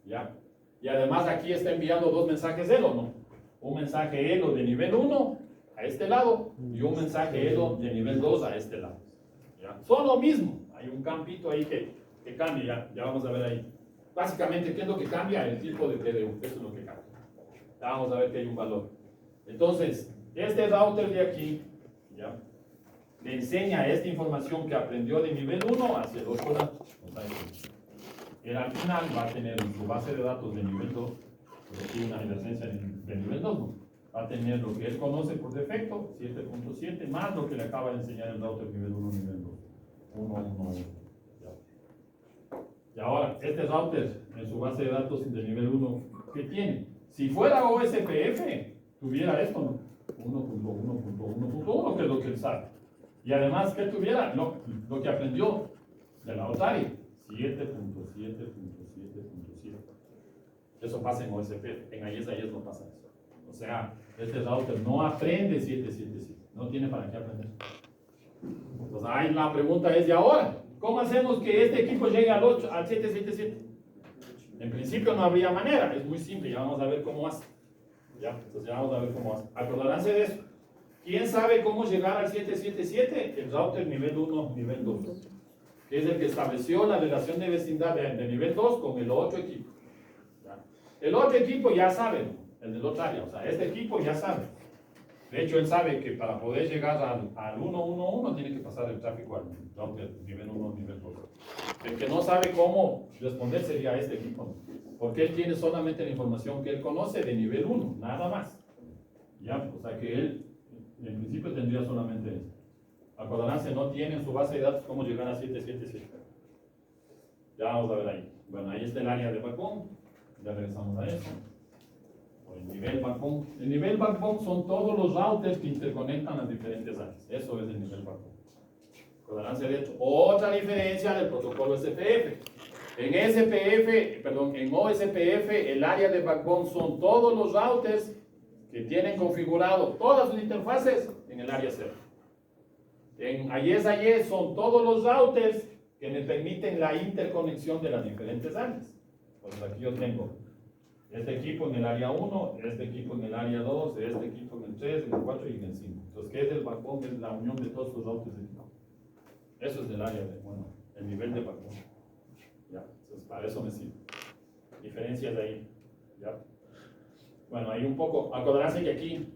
¿ya? Y además aquí está enviando dos mensajes ELO, ¿no? Un mensaje ELO de nivel 1 a este lado y un mensaje ELO de nivel 2 a este lado, ¿ya? Son lo mismo, hay un campito ahí que cambia, ya vamos a ver ahí. Básicamente, ¿qué es lo que cambia? El tipo de TDU, eso es lo que cambia. Ya vamos a ver que hay un valor. Entonces, este router de aquí, ¿ya? Le enseña esta información que aprendió de nivel 1 hacia el otro lado. Él al final va a tener en su base de datos de nivel 2, porque tiene una adyacencia de nivel 2, ¿no? Va a tener lo que él conoce por defecto, 7.7, más lo que le acaba de enseñar el router nivel 1, nivel 2. 1, 1, 1. Y ahora, este router en su base de datos de nivel 1, ¿qué tiene? Si fuera OSPF, tuviera esto, ¿no? 1.1.1.1, que es lo que él sabe. Y además, ¿qué tuviera? Lo que aprendió de la otra área, 7.7.7.7. Eso pasa en OSPF, en AES no pasa eso. O sea, este router no aprende 777, no tiene para qué aprender. Entonces, ahí la pregunta es, ¿y ahora? ¿Cómo hacemos que este equipo llegue al 777? En principio no habría manera, es muy simple, ya vamos a ver cómo hace. ¿Ya? Entonces ya vamos a ver cómo hace. Acordaránse de eso. ¿Quién sabe cómo llegar al 777? El router nivel 1, nivel 2. Que es el que estableció la relación de vecindad de nivel 2 con el otro equipo. ¿Ya? El otro equipo ya sabe, el del otro área, o sea, este equipo ya sabe. De hecho, él sabe que para poder llegar al 111 tiene que pasar el tráfico al router nivel 1, nivel 2. El que no sabe cómo responder sería este equipo, porque él tiene solamente la información que él conoce de nivel 1, nada más. ¿Ya? O sea que él, en principio, tendría solamente eso. Acordarse, no tiene en su base de datos cómo llegar a 777. Ya vamos a ver ahí. Bueno, ahí está el área de backbone. Ya regresamos a eso. O el nivel backbone. El nivel backbone son todos los routers que interconectan las diferentes áreas. Eso es el nivel backbone. Acordarse de hecho. Otra diferencia del protocolo SPF. En OSPF, el área de backbone son todos los routers que tienen configurado todas sus interfaces en el área 0. En IS son todos los routers que me permiten la interconexión de las diferentes áreas. Pues aquí yo tengo este equipo en el área 1, este equipo en el área 2, este equipo en el 3, en el 4 y en el 5. Entonces, ¿qué es el backbone? Es la unión de todos los routers de equipo. Eso es el área de, bueno, el nivel de backbone. Ya, entonces para eso me sirve. Diferencias de ahí. Ya. Bueno, hay un poco, acordarse que aquí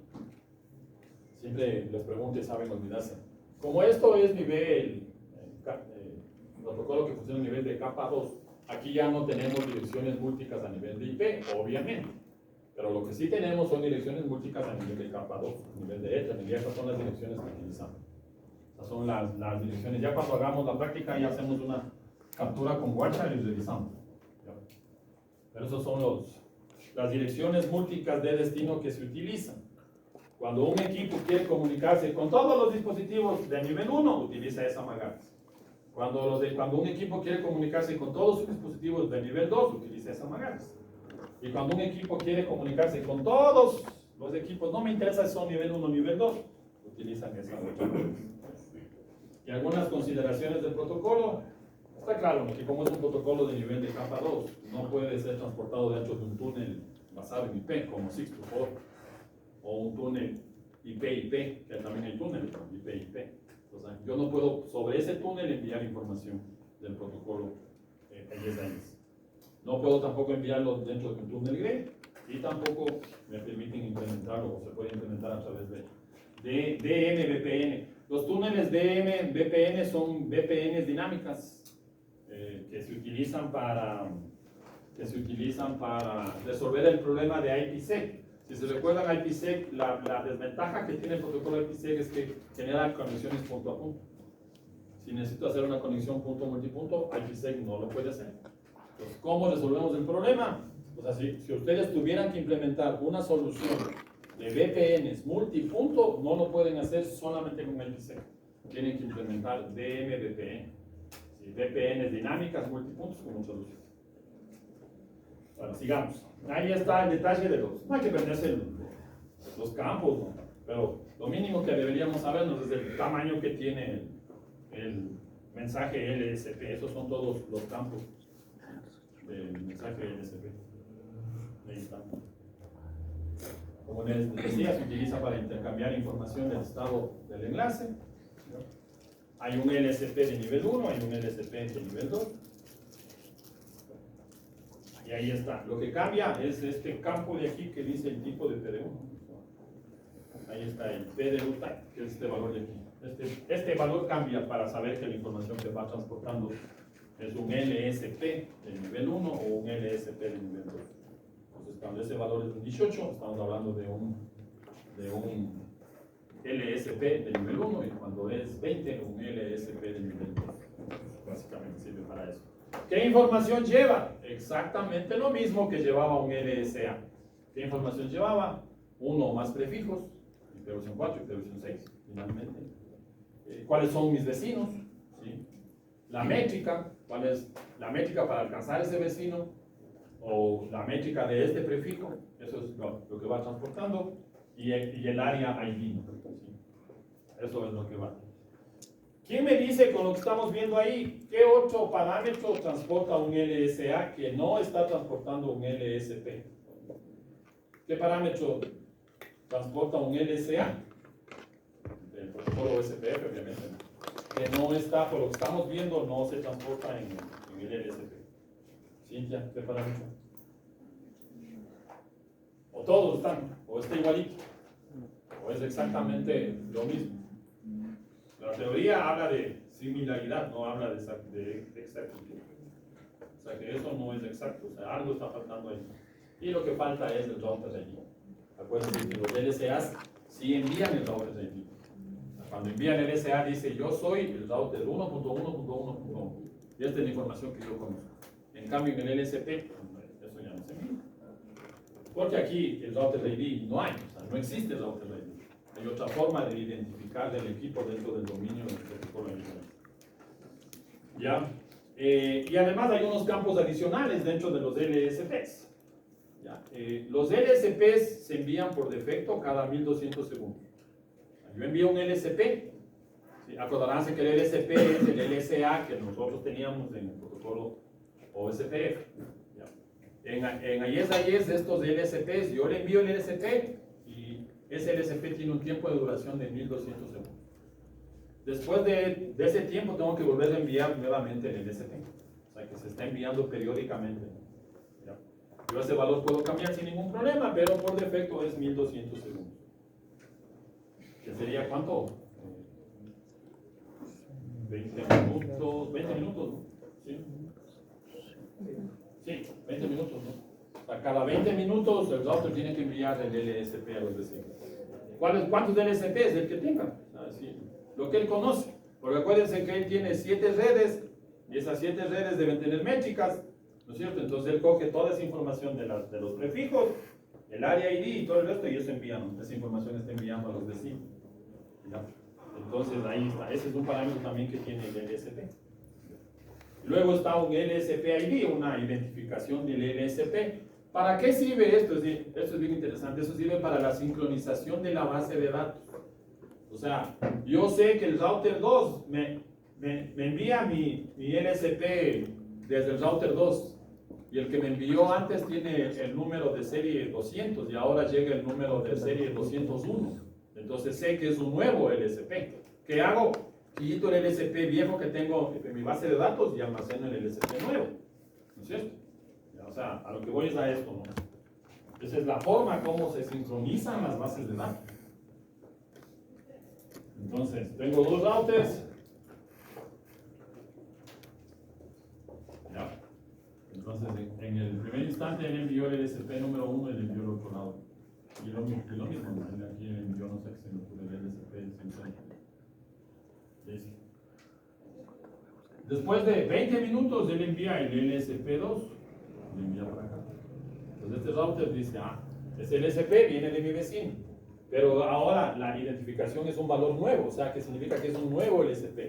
siempre les pregunto y saben olvidarse. Como esto es nivel, protocolo que funciona a nivel de capa 2, aquí ya no tenemos direcciones múltiples a nivel de IP, obviamente. Pero lo que sí tenemos son direcciones múltiples a nivel de capa 2, a nivel de Ethernet, y esas son las direcciones que utilizamos. Esas son las direcciones. Ya cuando hagamos la práctica ya hacemos una captura con WhatsApp y revisamos. ¿Ya? Pero esas son las direcciones múltiples de destino que se utilizan. Cuando un equipo quiere comunicarse con todos los dispositivos de nivel 1, utiliza esa MAC. Cuando un equipo quiere comunicarse con todos sus dispositivos de nivel 2, utiliza esa MAC. Y cuando un equipo quiere comunicarse con todos los equipos, no me interesa si son nivel 1 o nivel 2, utilizan esa otra. Y algunas consideraciones del protocolo. Está claro que como es un protocolo de nivel de capa 2, no puede ser transportado dentro de un túnel basado en IP, como 624, o un túnel IP-IP, que también hay túnel IP-IP. O sea, yo no puedo sobre ese túnel enviar información del protocolo IS. No puedo tampoco enviarlo dentro de un túnel GRE, y tampoco me permiten implementarlo, o se puede implementar a través de DM-VPN. Los túneles DM-VPN son VPNs dinámicas que se utilizan para resolver el problema de IPsec. Si se recuerdan IPsec, la desventaja que tiene el protocolo IPsec es que genera conexiones punto a punto. Si necesito hacer una conexión punto multipunto, IPsec no lo puede hacer. Entonces, ¿cómo resolvemos el problema? O sea, si ustedes tuvieran que implementar una solución de VPNs multipunto, no lo pueden hacer solamente con IPsec. Tienen que implementar DM-VPN. ¿Sí? VPNs dinámicas multipuntos como solución. Bueno, sigamos. Ahí está el detalle de los... No hay que perderse los campos, ¿no? Pero lo mínimo que deberíamos sabernos es el tamaño que tiene el mensaje LSP. Esos son todos los campos del mensaje LSP. Ahí está. Como les decía, se utiliza para intercambiar información del estado del enlace. Hay un LSP de nivel 1, hay un LSP de nivel 2. Y ahí está. Lo que cambia es este campo de aquí que dice el tipo de PD1. Ahí está el PDU type, que es este valor de aquí. Este valor cambia para saber que la información que va transportando es un LSP de nivel 1 o un LSP de nivel 2. Entonces, cuando ese valor es un 18, estamos hablando de un LSP de nivel 1, y cuando es 20, un LSP de nivel 2. Básicamente sirve para eso. ¿Qué información lleva? Exactamente lo mismo que llevaba un LSA. ¿Qué información llevaba? Uno o más prefijos, versión 4 y versión 6, finalmente. ¿Cuáles son mis vecinos? ¿Sí? La métrica, ¿cuál es la métrica para alcanzar ese vecino? O la métrica de este prefijo, eso es lo que va transportando, y el área ID, ¿sí? Eso es lo que va. ¿Quién me dice con lo que estamos viendo ahí qué otro parámetro transporta un LSA que no está transportando un LSP? ¿Qué parámetro transporta un LSA? El protocolo SPF, obviamente. Que no está, por lo que estamos viendo, no se transporta en el LSP. Cintia, ¿qué parámetro? O todos están, o está igualito, o es es exactamente lo mismo. La teoría habla de similaridad, no habla de exactitud. O sea que eso no es exacto, o sea, algo está faltando ahí. Y lo que falta es el router ID. Acuérdense que los LSAs sí envían el router ID. Cuando envían el LSA dice yo soy el router 1.1.1.1 y esta es la información que yo conozco. En cambio en el LSP eso ya no se envía. Porque aquí el router ID no hay, o sea, no existe el router ID. Hay otra forma de identificar el equipo dentro del dominio del protocolo de internet. ¿Ya? Y además hay unos campos adicionales dentro de los LSPs. ¿Ya? Los LSPs se envían por defecto cada 1200 segundos. Yo envío un LSP. ¿Sí? Acordaránse que el LSP es el LSA que nosotros teníamos en el protocolo OSPF. ¿Ya? En IES de estos LSPs, yo le envío el LSP y ese LSP tiene un tiempo de duración de 1200 segundos. Después de ese tiempo tengo que volver a enviar nuevamente el LSP. O sea que se está enviando periódicamente. ¿Ya? Yo ese valor puedo cambiar sin ningún problema, pero por defecto es 1200 segundos. ¿Que sería cuánto? 20 minutos, ¿no? ¿Sí? Sí, 20 minutos, ¿no? O sea, cada 20 minutos el router tiene que enviar el LSP a los vecinos. ¿Cuántos LSP es el que tenga? Así, lo que él conoce. Porque acuérdense que él tiene 7 redes y esas 7 redes deben tener métricas, ¿no es cierto? Entonces él coge toda esa información de los prefijos, el área ID y todo el resto y eso envían, esa información está enviando a los vecinos. ¿Ya? Entonces ahí está, ese es un parámetro también que tiene el LSP. Luego está un LSP ID, una identificación del LSP. ¿Para qué sirve esto? Esto es bien interesante, eso sirve para la sincronización de la base de datos. O sea, yo sé que el router 2 me envía mi LSP desde el router 2 y el que me envió antes tiene el número de serie 200 y ahora llega el número de serie 201. Entonces sé que es un nuevo LSP. ¿Qué hago? Quito el LSP viejo que tengo en mi base de datos y almaceno el LSP nuevo. ¿No es cierto? O sea, a lo que voy es a esto, ¿no? Esa es la forma como se sincronizan las bases de datos. Entonces, tengo dos routers. ¿Ya? Entonces, en el primer instante él envió el LSP número 1 y le envió el otro lado. Y lo mismo, ¿no? Aquí le envió, no sé qué se me ocurre, el LSP 50. ¿Listo? Después de 20 minutos él envía el LSP2. Le envía para acá. Entonces este router dice, ese LSP viene de mi vecino. Pero ahora la identificación es un valor nuevo, o sea que significa que es un nuevo LSP.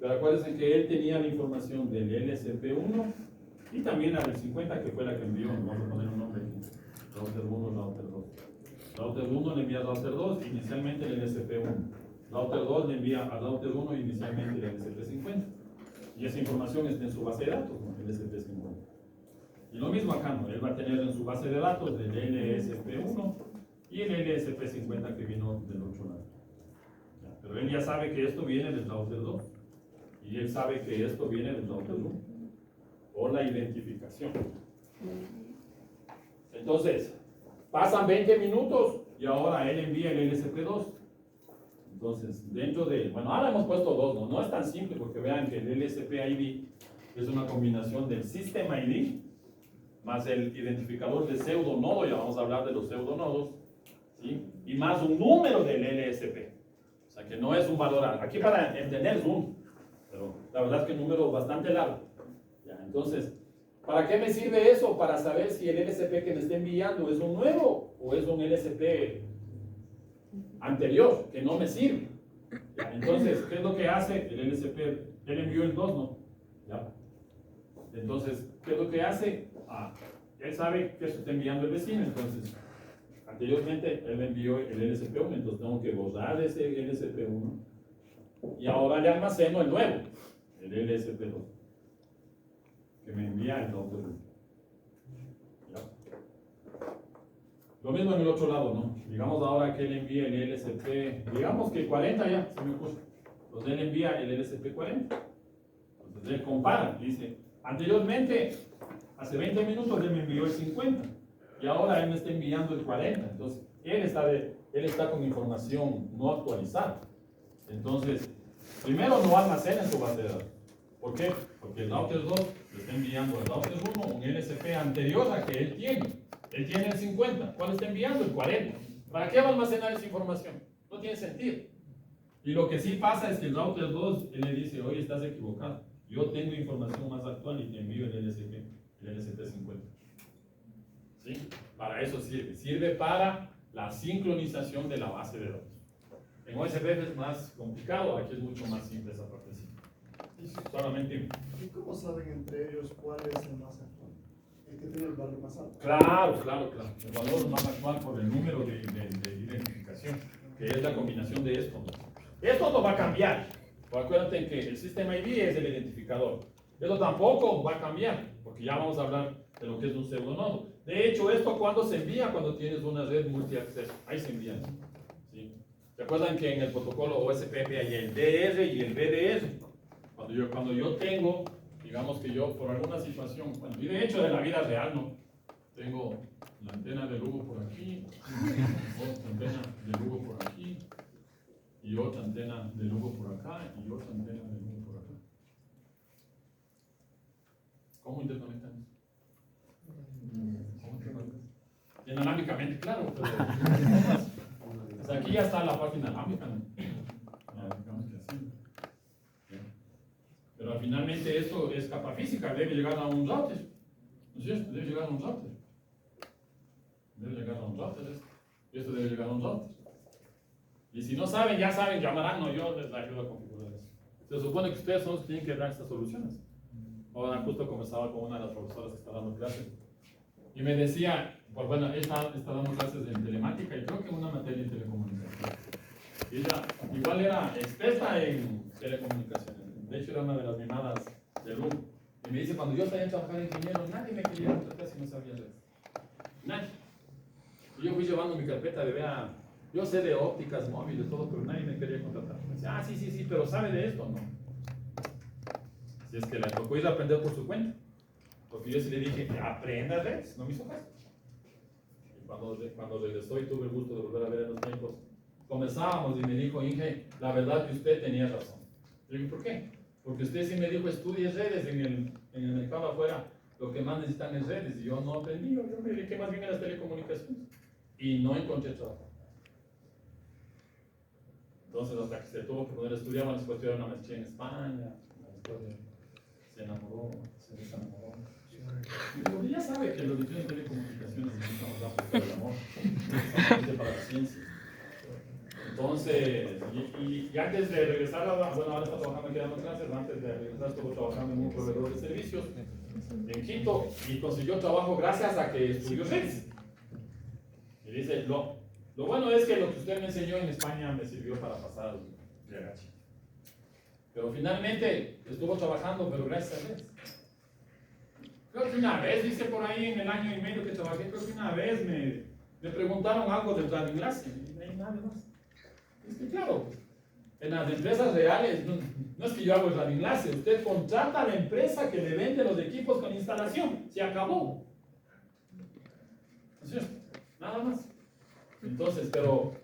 Pero acuérdense que él tenía la información del LSP1 y también la del 50, que fue la que envió. Vamos a poner un nombre aquí: router 1, router 2. Router 1 le envía al router 2 inicialmente el LSP1. Router 2 le envía al router 1 inicialmente el LSP50. Y esa información está en su base de datos, ¿no? El LSP50. Y lo mismo acá, ¿no? Él va a tener en su base de datos el LSP1 y el LSP50 que vino del otro lado. ¿Ya? Pero él ya sabe que esto viene del router 2 y él sabe que esto viene del router 1 por la identificación. Entonces, pasan 20 minutos y ahora él envía el LSP2. Entonces, dentro de, bueno, ahora hemos puesto dos, ¿no? No es tan simple porque vean que el LSP ID es una combinación del System ID más el identificador de pseudonodo, ya vamos a hablar de los pseudonodos, ¿sí? Y más un número del LSP. O sea que no es un valor, aquí para entender es uno, pero la verdad es que el número es bastante largo. ¿Ya? Entonces, ¿para qué me sirve eso? Para saber si el LSP que me está enviando es un nuevo o es un LSP anterior, que no me sirve. ¿Ya? Entonces, ¿qué es lo que hace el LSP? Él envió el 2, ¿no? ¿Ya? Entonces, ¿qué es lo que hace? Él sabe que se está enviando el vecino, entonces anteriormente él me envió el LSP1, entonces tengo que borrar ese LSP1 y ahora le almaceno el nuevo, el LSP2, que me envía el router 1. Lo mismo en el otro lado, ¿no? Digamos ahora que él envía el LSP, digamos que 40 ya, se me ocurre. Entonces él envía el LSP40. Entonces él compara, dice, anteriormente, hace 20 minutos él me envió el 50 y ahora él me está enviando el 40. Entonces él está él está con información no actualizada. Entonces, primero no almacena en su base de datos. ¿Por qué? Porque el router 2 le está enviando al router 1 un LSP anterior a que él tiene. Él tiene el 50. ¿Cuál está enviando? El 40. ¿Para qué va a almacenar esa información? No tiene sentido. Y lo que sí pasa es que el router 2, él le dice, oye, estás equivocado. Yo tengo información más actual y te envío el LSP 50. ¿Sí? Para eso sirve. Sirve para la sincronización de la base de datos. En OSPF es más complicado, aquí es mucho más simple esa partecita. Solamente. ¿Y cómo saben entre ellos cuál es el más actual? El que tiene el valor más alto. Claro. El valor más actual por el número de identificación, que es la combinación de esto. Esto no va a cambiar. Acuérdate que el sistema ID es el identificador. Esto tampoco va a cambiar, porque ya vamos a hablar de lo que es un pseudonodo. De hecho, esto cuando se envía, cuando tienes una red multiacceso, ahí se envían. ¿Sí? ¿Se acuerdan que en el protocolo OSPF hay el DR y el BDR? Cuando yo tengo, digamos que yo por alguna situación, bueno, y de hecho de la vida real, ¿no? Tengo la antena de Lugo por aquí, otra antena de Lugo por aquí, y otra antena de Lugo por acá, y otra antena de Lugo por acá. ¿Cómo interconectan eso? Inalámbricamente, claro, pero o sea, aquí ya está la parte inalámbrica, ¿no? Digamos que así. Pero finalmente esto es capa física, debe llegar a un router, ¿no es cierto? Debe llegar a un router. Debe llegar a un router esto. Y esto debe llegar a un router. Y si no saben, ya saben, llamarán, no, yo les ayudo a configurar eso. Se supone que ustedes son los que tienen que dar estas soluciones. Ahora justo conversaba con una de las profesoras que está dando clases. Y me decía, pues bueno, ella está dando clases en telemática y creo que una materia en telecomunicaciones. Y ella igual era experta en telecomunicaciones. De hecho, era una de las mimadas del RUM. Y me dice, cuando yo estaba trabajando de ingeniero, nadie me quería contratar si no sabía redes. Nadie. Y yo fui llevando mi carpeta de vea, yo sé de ópticas, móviles, todo, pero nadie me quería contratar. Me decía, sí, pero ¿sabe de esto? No. Si es que le tocó ir a aprender por su cuenta. Porque yo sí le dije, aprenda redes, no me hizo caso. Y cuando regresó y tuve el gusto de volver a ver en los tiempos, conversábamos y me dijo, Inge, la verdad que usted tenía razón. Yo dije, ¿por qué? Porque usted sí me dijo, estudie redes en el mercado afuera, lo que más necesitan es redes, y yo no aprendí, yo me dediqué más bien a las telecomunicaciones, y no encontré trabajo. Entonces, hasta que se tuvo que poner a estudiar, bueno, después tuve una maestría en España, después se enamoró, se desenamoró. Y ya sabe que los que tienen telecomunicaciones necesitamos datos para el amor, solamente para la ciencia. Entonces, y antes de regresar, bueno, ahora está trabajando aquí dando clases, antes de regresar estuvo trabajando en un proveedor de servicios en Quito y consiguió trabajo gracias a que estudió redes. Y dice, lo bueno es que lo que usted me enseñó en España me sirvió para pasar de agache. Pero finalmente estuvo trabajando, pero gracias a redes. Creo que una vez, dice por ahí en el año y medio que trabajé, creo que una vez me preguntaron algo del driving class y no hay nada más. Es que claro, en las empresas reales, no es que yo hago el radioenlace, usted contrata a la empresa que le vende los equipos con instalación, se acabó. ¿No es cierto? Nada más. Entonces, pero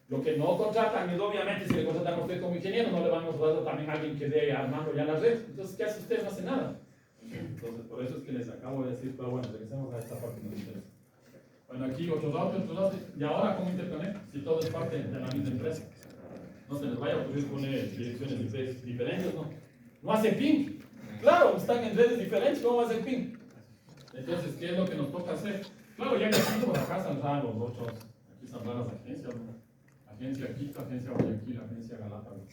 lo que no contratan es obviamente, si le contratan a usted como ingeniero, no le van a contratar también a alguien que dé armando ya la red. Entonces, ¿qué hace usted? No hace nada. Entonces, por eso es que les acabo de decir, pero bueno, regresemos a esta parte que nos interesa. Bueno, aquí otros datos, y ahora cómo interconecta, si todo es parte de la misma empresa. No se les vaya a ocurrir poner direcciones diferentes, ¿no? No hace ping. Claro, están en redes diferentes, ¿cómo va a hacer ping? Entonces, ¿qué es lo que nos toca hacer? Claro, ya aquí por acá saldrán los otros, aquí saldrán las agencias, ¿no? Agencia Quito, agencia Guayaquil, agencia Galápagos,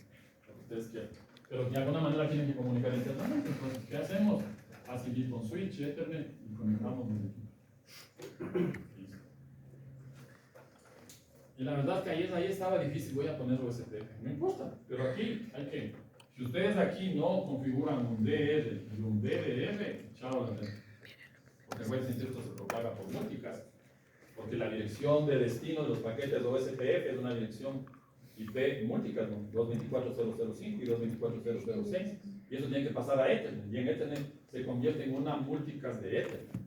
lo que ustedes quieran. Pero de alguna manera tienen que comunicar internamente, entonces, ¿qué hacemos? A seguir con switch, Ethernet y conectamos los equipos. Y la verdad que ahí estaba difícil, voy a poner USP, no importa, pero aquí hay que, si ustedes aquí no configuran un DR y un BDR, chao la red. Porque acuérdense, esto se propaga por múltiples, porque la dirección de destino de los paquetes OSPF es una dirección IP múltiples, ¿no? 224.005 y 224.006, y eso tiene que pasar a Ethernet, y en Ethernet se convierte en una múltiples de Ethernet.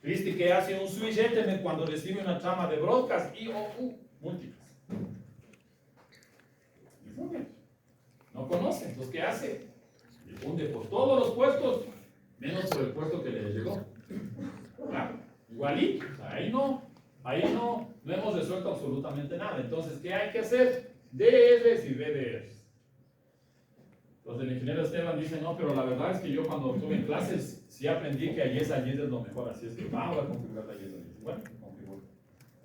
Cristi que hace un switch Ethernet cuando recibe una trama de broadcast IOU, múltiples. Difunde. No conoce, entonces ¿qué hace? Difunde por todos los puestos, menos por el puesto que le llegó. Claro, igualito, o sea, ahí no hemos resuelto absolutamente nada. Entonces, ¿qué hay que hacer? DRs y BDRs. Los del ingeniero Esteban dicen, no, pero la verdad es que yo cuando estuve en clases sí aprendí que a yes es lo mejor, así es que vamos a configurar la yes. Bueno, configura.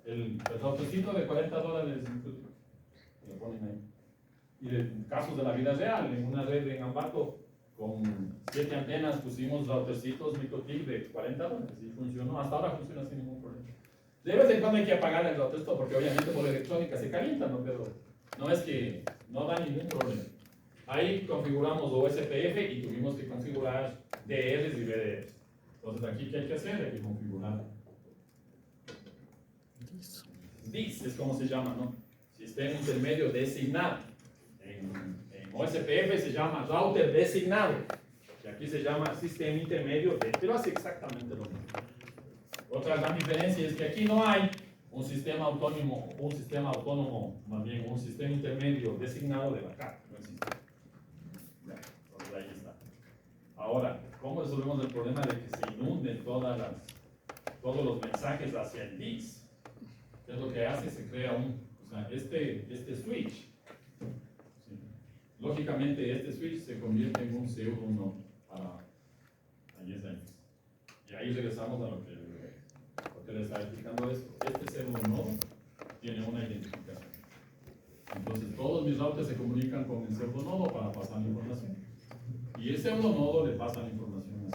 El autocito de $40 lo ponen ahí. Y en casos de la vida real, en una red en Ambato, con 7 antenas pusimos routercitos MikroTik de $40 y funcionó, hasta ahora funciona sin ningún problema. De vez en cuando hay que apagar el router porque obviamente por electrónica se calienta, ¿no? Pero no es que no da ningún problema. Ahí configuramos OSPF y tuvimos que configurar DRs y BDRs. Entonces aquí, ¿qué hay que hacer? Hay que configurar DIS, es como se llama, ¿no? Sistema intermedio designado. En OSPF se llama router designado. Y aquí se llama sistema intermedio, pero hace exactamente lo mismo. Otra gran diferencia es que aquí no hay un sistema autónomo, más bien un sistema intermedio designado de backup. No existe. Entonces ahí está. Ahora, ¿cómo resolvemos el problema de que se inunden todos los mensajes hacia el DIS? ¿Qué es lo que hace? Se crea este switch. ¿Sí? Lógicamente, este switch se convierte en un pseudo nodo para yes. Y ahí regresamos a lo que les estaba explicando esto. Este pseudo nodo tiene una identificación. Entonces, todos mis routers se comunican con el pseudo nodo para pasar la información. Y el pseudo nodo le pasa la información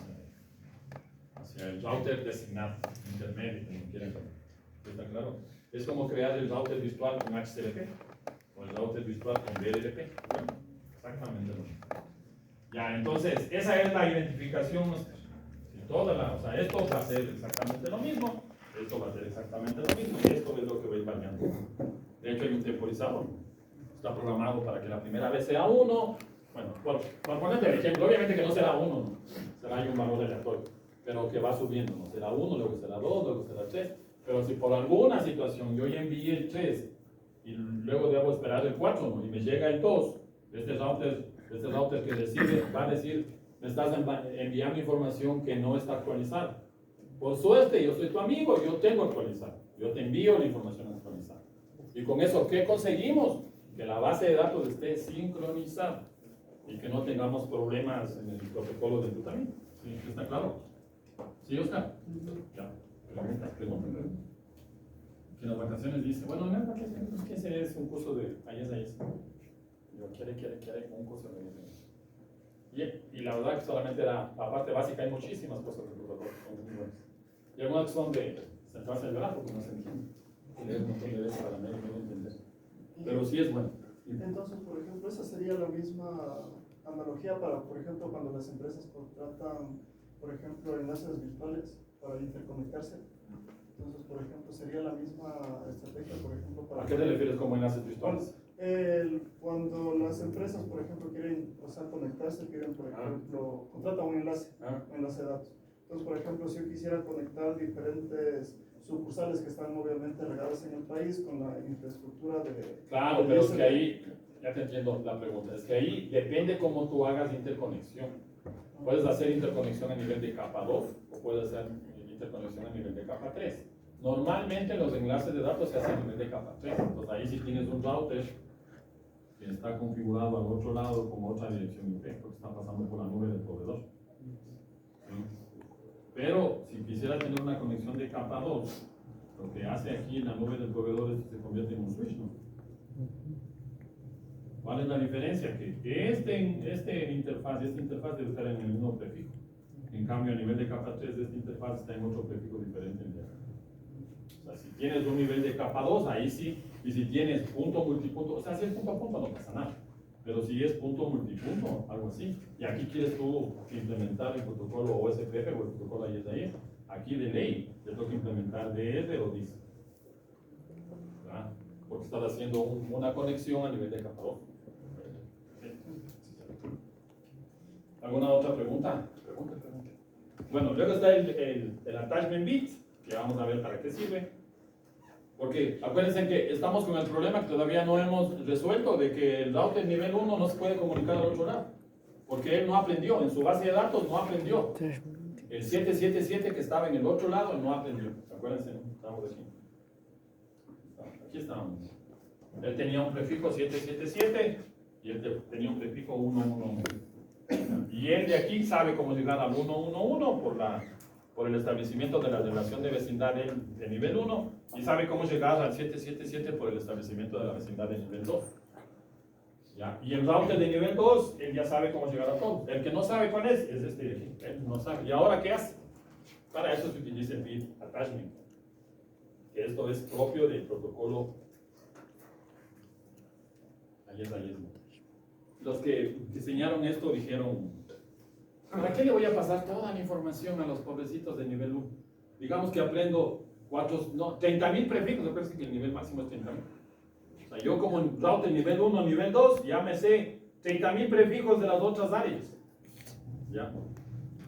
hacia el router designado, intermedio, como quieran llamar. ¿Está claro? Es como crear el router virtual con HTTP o el router virtual con BLDP. Bueno, exactamente lo mismo. Ya, entonces, esa es la identificación nuestra. O sea, esto va a ser exactamente lo mismo, esto va a ser exactamente lo mismo, y esto es lo que va a ir variando. De hecho, hay un temporizador. Está programado para que la primera vez sea 1. Bueno, por ponerte el ejemplo, obviamente que no será 1, ¿no? Será ahí un valor aleatorio, pero que va subiendo, ¿no? Será 1, luego será 2, luego será 3. Pero si por alguna situación yo ya envié el 3 y luego debo esperar el 4, ¿no? Y me llega el 2, este router que decide va a decir, me estás enviando información que no está actualizada. Por suerte, yo soy tu amigo, yo tengo actualizado. Yo te envío la información actualizada. Y con eso, ¿qué conseguimos? Que la base de datos esté sincronizada y que no tengamos problemas en el protocolo de enrutamiento. ¿Sí? ¿Está claro? ¿Sí, Oscar? Ya. Pregunta. Que en las vacaciones dice, bueno, en las vacaciones, ¿qué es un curso de IES? Yo, quiere un curso de IES. Y la verdad que solamente era la parte básica, hay muchísimas cosas de protocolo, son muy buenas. Y algunas son de centrarse en el grafo, porque no se entiende. Leer un montón de veces para medio entender. Pero sí es bueno. Entonces, por ejemplo, esa sería la misma analogía para, por ejemplo, cuando las empresas contratan, por ejemplo, enlaces virtuales para interconectarse. Entonces, por ejemplo, sería la misma estrategia, por ejemplo, para... ¿A qué te refieres como enlaces virtuales? Cuando las empresas, por ejemplo, quieren conectarse, quieren, por ejemplo, contratan un enlace de datos. Entonces, por ejemplo, si yo quisiera conectar diferentes sucursales que están obviamente regadas en el país con la infraestructura de... Claro, pero es que ahí, ya te entiendo la pregunta, es que ahí depende cómo tú hagas interconexión. Puedes hacer interconexión a nivel de capa 2 o puedes hacer interconexión a nivel de capa 3. Normalmente los enlaces de datos se hacen a nivel de capa 3, entonces ahí si tienes un router que está configurado al otro lado como otra dirección IP, porque está pasando por la nube del proveedor. ¿Sí? Pero si quisiera tener una conexión de capa 2, lo que hace aquí en la nube del proveedor es que se convierte en un switch, ¿no? ¿Cuál es la diferencia? Que esta interfaz debe estar en el mismo prefijo. En cambio, a nivel de capa 3, esta interfaz está en otro prefijo diferente. O sea, si tienes un nivel de capa 2, ahí sí. Y si tienes punto, multipunto, o sea, si es punto a punto no pasa nada. Pero si es punto, multipunto, algo así. Y aquí quieres tú implementar el protocolo OSPF o el protocolo IES, aquí de ley te toca implementar DR o DIS. ¿Verdad? Porque estás haciendo una conexión a nivel de capa 2. ¿Alguna otra pregunta? Pregunta. Bueno, luego está el attachment bit, que vamos a ver para qué sirve. Porque acuérdense que estamos con el problema que todavía no hemos resuelto de que el router nivel 1 no se puede comunicar al otro lado. Porque él no aprendió, en su base de datos no aprendió. El 777 que estaba en el otro lado no aprendió. Acuérdense, ¿no? Estamos aquí. Aquí estamos. Él tenía un prefijo 777 y él tenía un prefijo 111. Y él de aquí sabe cómo llegar al 111 por el establecimiento de la relación de vecindad de nivel 1 y sabe cómo llegar al 777 por el establecimiento de la vecindad de nivel 2. ¿Ya? Y el router de nivel 2, él ya sabe cómo llegar a todo. El que no sabe cuál es este de aquí. Él no sabe. ¿Y ahora qué hace? Para eso se utiliza el bit attachment. Que esto es propio del protocolo. Ahí es. Los que diseñaron esto dijeron, ¿para qué le voy a pasar toda la información a los pobrecitos de nivel 1? Digamos que aprendo 30.000 prefijos, acuérdense que el nivel máximo es 30.000. O sea, yo como router nivel 1, nivel 2, ya me sé 30.000 prefijos de las otras áreas. ¿Ya?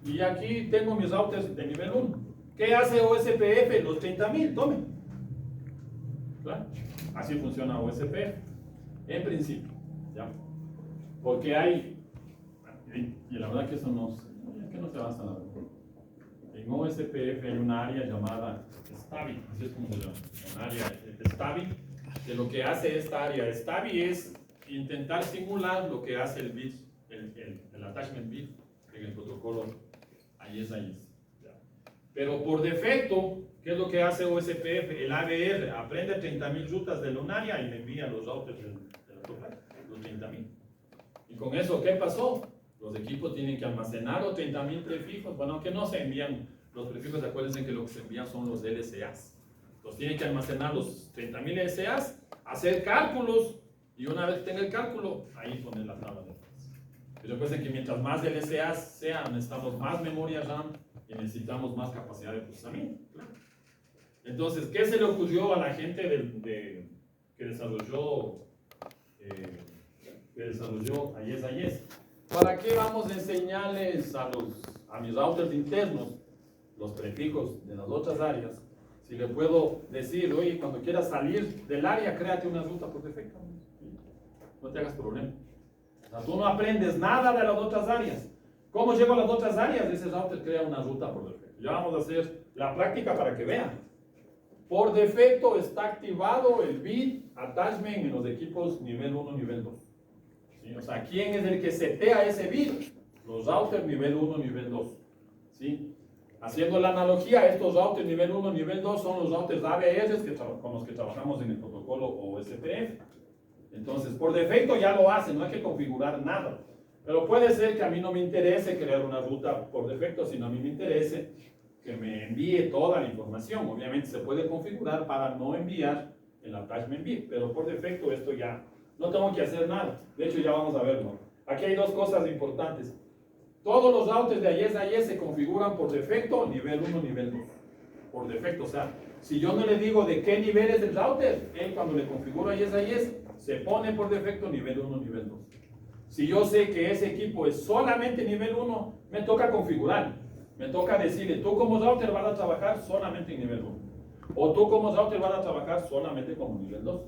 Y aquí tengo mis routers de nivel 1. ¿Qué hace OSPF? Los 30.000, tomen. ¿Claro? Así funciona OSPF, en principio. ¿Ya? Porque hay, y la verdad que eso no se basa en la verdad. En OSPF hay una área llamada STABI, así es como se llama, un área STABI, que lo que hace esta área STABI es intentar simular lo que hace el bit, el attachment bit en el protocolo AES. ¿Ya? Pero por defecto, ¿qué es lo que hace OSPF? El ABR aprende 30.000 rutas de lunaria y me envía los routers de la total, los 30.000. Y con eso, ¿qué pasó? Los equipos tienen que almacenar los 30.000 prefijos. Bueno, que no se envían los prefijos, acuérdense que lo que se envían son los LSAs. Los tienen que almacenar los 30.000 LSAs, hacer cálculos, y una vez que tenga el cálculo, ahí poner la tabla de referencia. Pero acuérdense que mientras más LSAs sean, necesitamos más memoria RAM y necesitamos más capacidad de procesamiento. Entonces, ¿qué se le ocurrió a la gente que desarrolló AES? ¿Para qué vamos a enseñarles a mis routers internos los prefijos de las otras áreas? Si le puedo decir, oye, cuando quieras salir del área, créate una ruta por defecto. No te hagas problema. O sea, tú no aprendes nada de las otras áreas. ¿Cómo llego a las otras áreas? Ese router crea una ruta por defecto. Ya vamos a hacer la práctica para que vean. Por defecto está activado el bit attachment en los equipos nivel 1, nivel 2. ¿Sí? O sea, ¿quién es el que setea ese bit? Los routers nivel 1, nivel 2. ¿Sí? Haciendo la analogía, estos routers nivel 1, nivel 2 son los routers ABS con los que trabajamos en el protocolo OSPF. Entonces, por defecto ya lo hace, no hay que configurar nada. Pero puede ser que a mí no me interese crear una ruta por defecto, sino a mí me interese que me envíe toda la información. Obviamente se puede configurar para no enviar el attachment bit, pero por defecto esto ya no tengo que hacer nada. De hecho, ya vamos a verlo. Aquí hay dos cosas importantes. Todos los routers de AES se configuran por defecto nivel 1, nivel 2. Por defecto, o sea, si yo no le digo de qué nivel es el router, él cuando le configuro AES se pone por defecto nivel 1, nivel 2. Si yo sé que ese equipo es solamente nivel 1, me toca configurar. Me toca decirle, tú como router vas a trabajar solamente en nivel 1. O tú como router vas a trabajar solamente como nivel 2.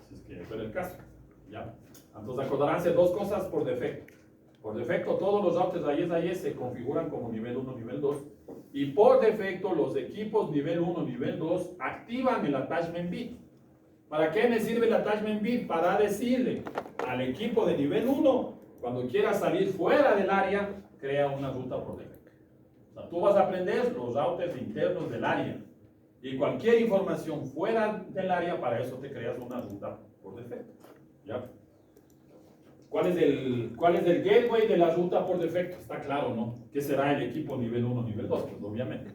Si es que fuera el caso. ¿Ya? Entonces acordaránse dos cosas por defecto. Por defecto todos los routers de AES se configuran como nivel 1, nivel 2. Y por defecto los equipos nivel 1, nivel 2 activan el attachment bit. ¿Para qué me sirve el attachment bit? Para decirle al equipo de nivel 1, cuando quiera salir fuera del área, crea una ruta por defecto. O sea, tú vas a aprender los routers internos del área. Y cualquier información fuera del área, para eso te creas una ruta por defecto. ¿Ya? ¿Cuál es el gateway de la ruta por defecto? Está claro, ¿no? ¿Qué será el equipo nivel 1, nivel 2? Pues obviamente.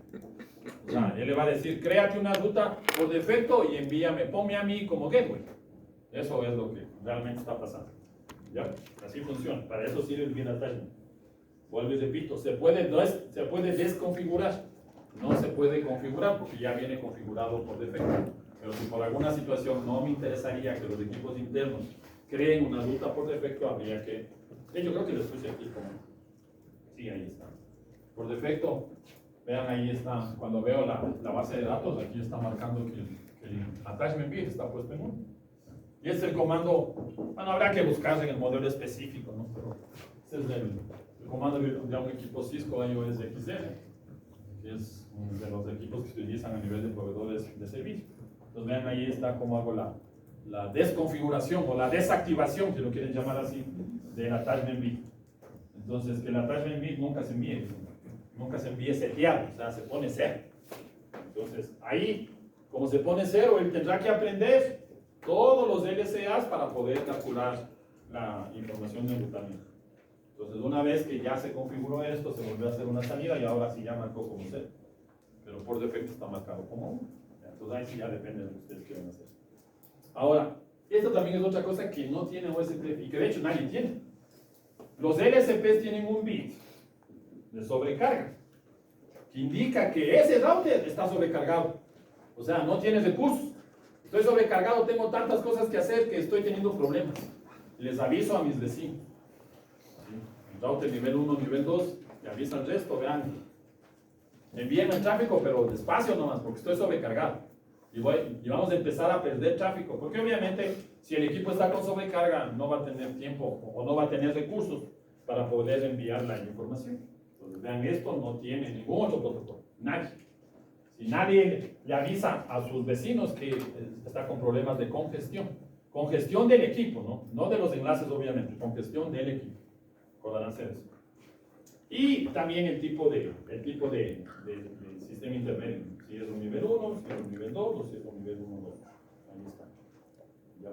O sea, él le va a decir, créate una ruta por defecto y envíame, ponme a mí como gateway. Eso es lo que realmente está pasando. ¿Ya? Así funciona. Para eso sirve el bit attachment. Vuelvo y repito, se puede desconfigurar. No se puede configurar porque ya viene configurado por defecto. Pero si por alguna situación no me interesaría que los equipos internos creen una ruta por defecto, habría que... Yo creo que les puse aquí como... Sí, ahí está. Por defecto, vean, ahí está. Cuando veo la base de datos, aquí está marcando El attachment bit está puesto en 1. Y es el comando, bueno, habrá que buscar en el modelo específico, ¿no? Pero ese es el comando de un equipo Cisco iOS XR, que es uno de los equipos que se utilizan a nivel de proveedores de servicio. Entonces vean, ahí está cómo hago la desconfiguración o la desactivación, si lo quieren llamar así, del attachment bit. Entonces, que el attachment bit nunca se envíe seteado, o sea, se pone 0. Entonces, ahí, como se pone 0, él tendrá que aprender todos los LCAs para poder calcular la información de enrutamiento. Entonces, una vez que ya se configuró esto, se volvió a hacer una salida y ahora sí ya marcó como 0. Pero por defecto está marcado como 1. Entonces, ahí sí ya depende de lo que ustedes quieran hacer. Ahora, esto también es otra cosa que no tiene OSP y que de hecho nadie tiene. Los LSPs tienen un bit de sobrecarga que indica que ese router está sobrecargado. O sea, no tiene recursos. Estoy sobrecargado, tengo tantas cosas que hacer que estoy teniendo problemas. Les aviso a mis vecinos. El router nivel 1, nivel 2, le aviso al resto, vean. Envíenme el tráfico, pero despacio nomás, porque estoy sobrecargado. Y vamos a empezar a perder tráfico, porque obviamente si el equipo está con sobrecarga no va a tener tiempo o no va a tener recursos para poder enviar la información. Entonces vean, esto no tiene ningún otro protocolo, nadie. Si nadie le avisa a sus vecinos que está con problemas de congestión del equipo, no de los enlaces obviamente, congestión del equipo, acordarán ser eso. Y también el tipo de sistema intermedio, si es un nivel 1, si es un nivel 2 o si es un nivel 1 2. Ahí está. Ya.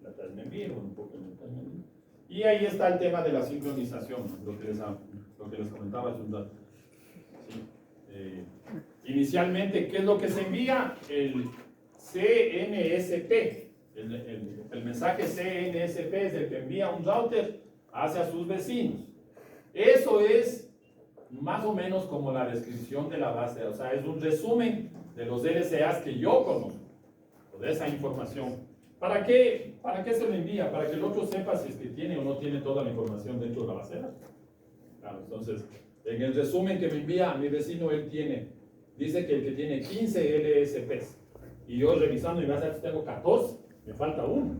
La attachment bit, un poco el attachment bit. Y ahí está el tema de la sincronización, lo que les comentaba es un dato. ¿Sí? Inicialmente, ¿qué es lo que se envía? El CNSP. El mensaje CNSP es el que envía un router hacia sus vecinos. Eso es más o menos como la descripción de la base, o sea, es un resumen de los LCAs que yo conozco, de esa información. ¿Para qué se lo envía? Para que el otro sepa si es que tiene o no tiene toda la información dentro de la base de datos. Claro, entonces, en el resumen que me envía a mi vecino, él dice que el que tiene 15 LSPs, y yo revisando y base de datos tengo 14, me falta uno.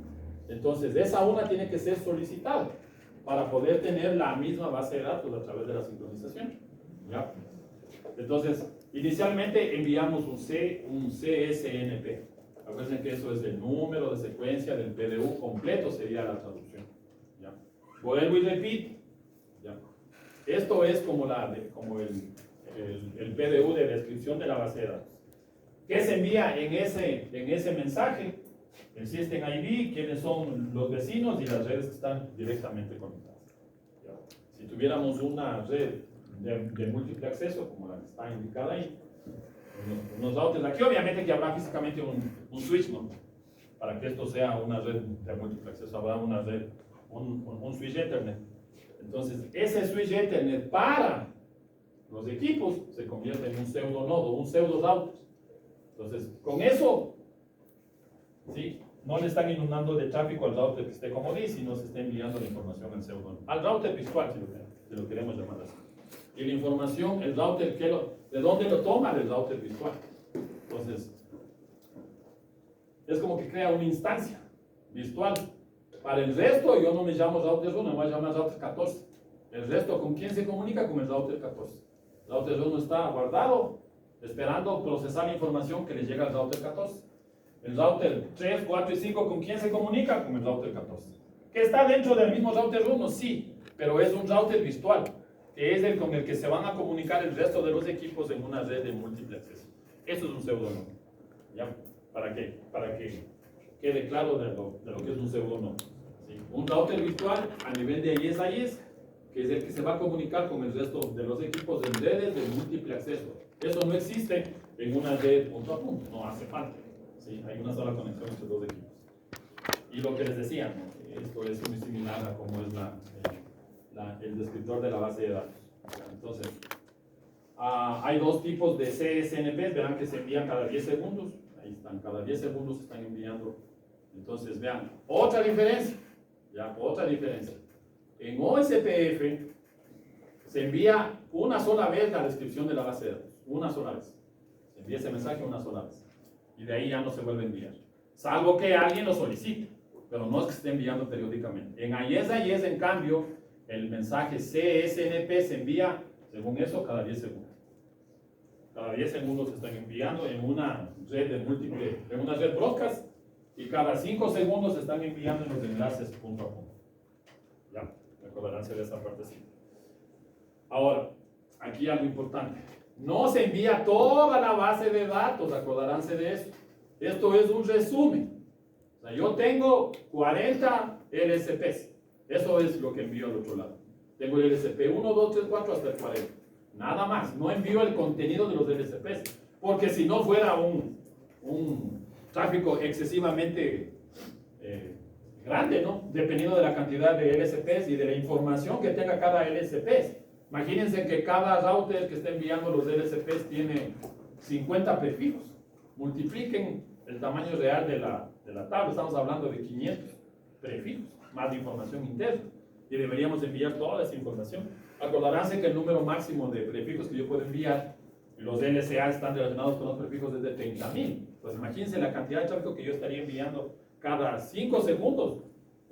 Entonces, esa una tiene que ser solicitada para poder tener la misma base de datos a través de la sincronización. ¿Ya? Entonces, inicialmente enviamos un CSNP. Acuérdense que eso es el número de secuencia del PDU completo, sería la traducción. ¿Ya? Vuelvo y repito. ¿Ya? Esto es como el PDU de descripción de la base de datos. ¿Qué se envía en ese mensaje? El System ID, quiénes son los vecinos y las redes que están directamente conectadas. ¿Ya? Si tuviéramos una red de múltiple acceso, como la que está indicada ahí, unos routers aquí, obviamente que habrá físicamente un switch, ¿no? Para que esto sea una red de múltiple acceso, habrá una red, un switch Ethernet. Entonces, ese switch Ethernet para los equipos se convierte en un pseudo nodo, un pseudo router. Entonces, con eso, ¿sí? No le están inundando de tráfico al router que esté como dice, sino se está enviando la información al pseudo, al router virtual, si lo queremos llamar así. Y la información, el router, ¿de dónde lo toma? Del router virtual. Entonces, es como que crea una instancia virtual. Para el resto, yo no me llamo router 1, me voy a llamar router 14. El resto, ¿con quién se comunica? Con el router 14. El router 1 está guardado, esperando procesar la información que le llega al router 14. El router 3, 4 y 5, ¿con quién se comunica? Con el router 14. ¿Que está dentro del mismo router 1? Sí, pero es un router virtual, que es el con el que se van a comunicar el resto de los equipos en una red de múltiple acceso. Eso es un pseudonodo. ¿Ya? ¿Para qué? Para que quede claro de lo que es un pseudonodo. ¿Sí? Un router virtual a nivel de IES a IES, que es el que se va a comunicar con el resto de los equipos en redes de múltiple acceso. Eso no existe en una red punto a punto, no hace falta. ¿Sí? Hay una sola conexión entre dos equipos. Y lo que les decía, ¿no? Esto es muy similar a cómo es el descriptor de la base de datos. Entonces, hay dos tipos de CSNPs, verán que se envían cada 10 segundos. Ahí están, cada 10 segundos se están enviando. Entonces, vean, otra diferencia. Ya, otra diferencia. En OSPF se envía una sola vez la descripción de la base de datos. Una sola vez. Se envía ese mensaje una sola vez. y de ahí ya no se vuelve a enviar. Salvo que alguien lo solicite, pero no es que esté enviando periódicamente. En AES, en cambio, el mensaje CSNP se envía, según eso, cada 10 segundos. Cada 10 segundos se están enviando en una red de múltiple, en una red broadcast, y cada 5 segundos se están enviando en los enlaces punto a punto. Ya, recordarán de esa parte sí. Ahora, aquí algo importante. No se envía toda la base de datos, acordarán de eso. Esto es un resumen. O sea, yo tengo 40 LSPs. Eso es lo que envío al otro lado. Tengo el LSP 1, 2, 3, 4 hasta el 40. Nada más. No envío el contenido de los LSPs. Porque si no fuera un tráfico excesivamente grande, ¿no? Dependiendo de la cantidad de LSPs y de la información que tenga cada LSP. Imagínense que cada router que está enviando los LSPs tiene 50 prefijos. Multipliquen el tamaño real de la tabla. Estamos hablando de 500 prefijos, más de información interna. Y deberíamos enviar toda esa información. Acordaránse que el número máximo de prefijos que yo puedo enviar, los LSA están relacionados con los prefijos desde 30.000. Pues imagínense la cantidad de tráfico que yo estaría enviando cada 5 segundos.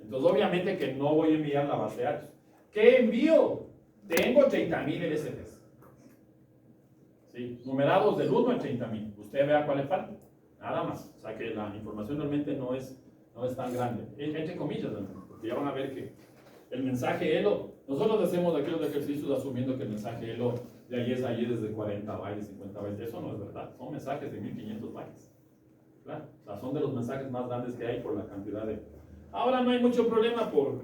Entonces obviamente que no voy a enviar la base de datos. ¿Qué envío? Tengo 30.000 LSPs. ¿Sí? Numerados del 1 al 30.000. Usted vea cuál le falta. Nada más. O sea que la información realmente no es tan grande. Entre comillas, porque ya van a ver que el mensaje ELO, nosotros hacemos aquellos ejercicios asumiendo que el mensaje ELO de ayer es de 40 bytes, 50 bytes. Eso no es verdad. Son mensajes de 1500 bytes. Claro. O sea, son de los mensajes más grandes que hay por la cantidad de... Ahora no hay mucho problema por